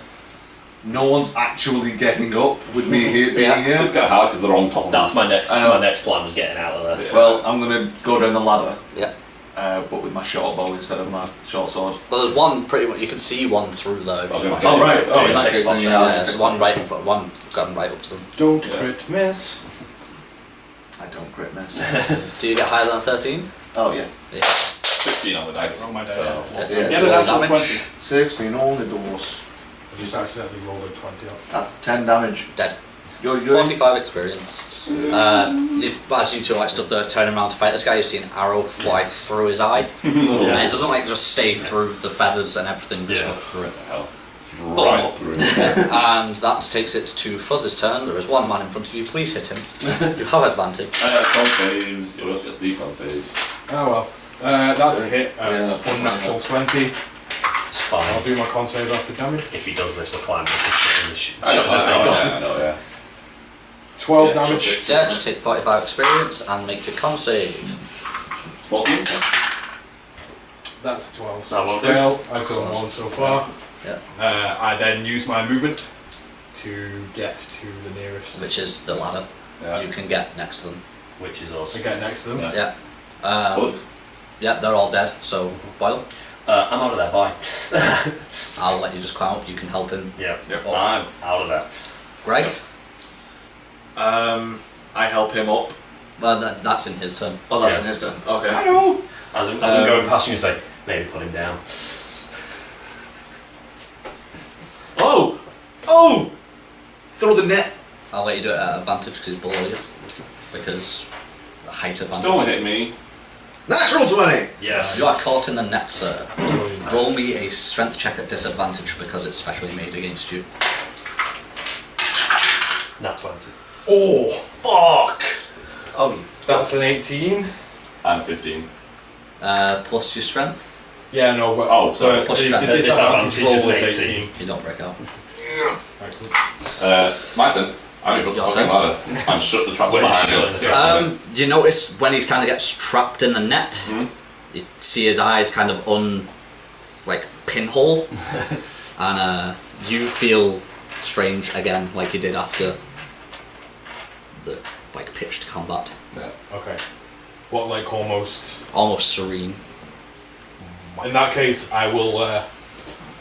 no one's actually getting up with me here, being Yeah. here, It's kind of hard because they're on top of That's my next. I know. My next plan was getting out of there. Yeah. well, I'm gonna go down the ladder, Yeah. but with my short bow instead of my short sword. Well, there's one pretty much, you can see one through the. I was gonna say- Oh right, oh in Yeah, that take case a then shot. yeah, I'll Yeah, just there's take one right in front, one gotten right up to them. Don't Yeah. crit miss. I don't crit miss. Do you get higher than 13? Oh yeah, Yeah. 16 on the dice. Roll my dice So- off. Yeah. yeah, Get so it out damage. 20. 16 on the doors. I just accidentally rolled a 20 up. That's 10 damage. Dead. You're 45 experience. As you two like stood there turning around to fight this guy, you see an arrow fly through his eye. And it doesn't like just stay through the feathers and everything, just Yeah. go through it. Hell. Right through. And that takes it to Fuzz's turn. There is one man in front of you. Please hit him. You have advantage. Con saves. You always get to do con saves. Oh well. That's a hit. It's Yeah. unnatural 20. It's I'll fine. do my con save after damage. If he does this, we're climbing the shit in the I shut know, the thing off. I know, yeah. 12 Yeah, damage. shut Dead, take 45 experience and make your con save. 14? That's a 12. That So won't it's do. fail. I've done one so far. Yeah. I then use my movement to get to the nearest. Which is the ladder. Yeah. You can get next to them. Which is us. To get next to them. Yeah. Yeah. Buzz? Yeah, they're all dead. So, Boyle, I'm out of there. Bye. I'll let you just climb up. You can help him. Yep. Yep. I'm out of there. Greg, I help him up. well, that's in his turn. Oh, that's Yeah. in his turn. Okay. As I'm going past you and say, maybe put him down. Oh! Oh! Throw the net. I'll let you do it at advantage because he's below you. Because height advantage. Don't hit me. Natural 20! Yes. You are caught in the net, sir. Roll me a strength check at disadvantage because it's specially made against you. Nat 20. Oh, fuck! Oh, you. That's an 18. And 15. Plus your strength. Yeah, no. But, Oh, sorry. Plus the strength. disadvantage Disadvantage roll is was 18. 18. You don't break out. Excellent. My turn. I'm going to Your put the turn. ladder and shut the trap door Wait, behind shut us. the You notice when he kind of gets trapped in the net, you see his eyes kind of like pinhole, and you feel strange again, like you did after the like pitched combat. Yeah. Okay. What, like almost. Almost serene. In that case, I will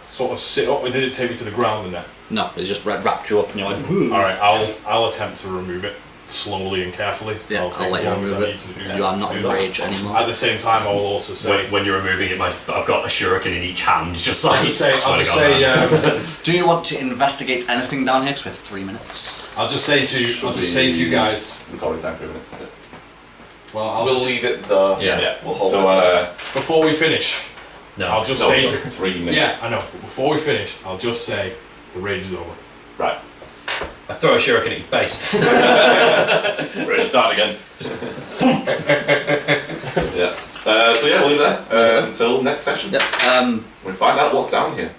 sort of sit up. Did it take me to the ground and then? No, it just wrapped you up, and you're like, Alright, I'll attempt to remove it slowly and carefully. yeah, I'll take I'll let as you long as I remove need it. to do You are not to in do that. rage anymore. At the same time, I will also say. When you're removing it, I've got a shuriken in each hand, just like. I'll just say. swear I'll to just God, say. man. Do you want to investigate anything down here? Because we have 3 minutes. I'll just say to you guys. Recording time 3 minutes, is it? Well, I'll We'll just, leave it there. Yeah. We'll hold So, it. before we finish, No. I'll just no, say. 3 minutes. Yeah, I know. But before we finish, I'll just say the rage is over. Right. I throw a shuriken at your face. Ready to start again. Yeah. So yeah, we'll leave it there until next session. Yep. We'll find out what's down here.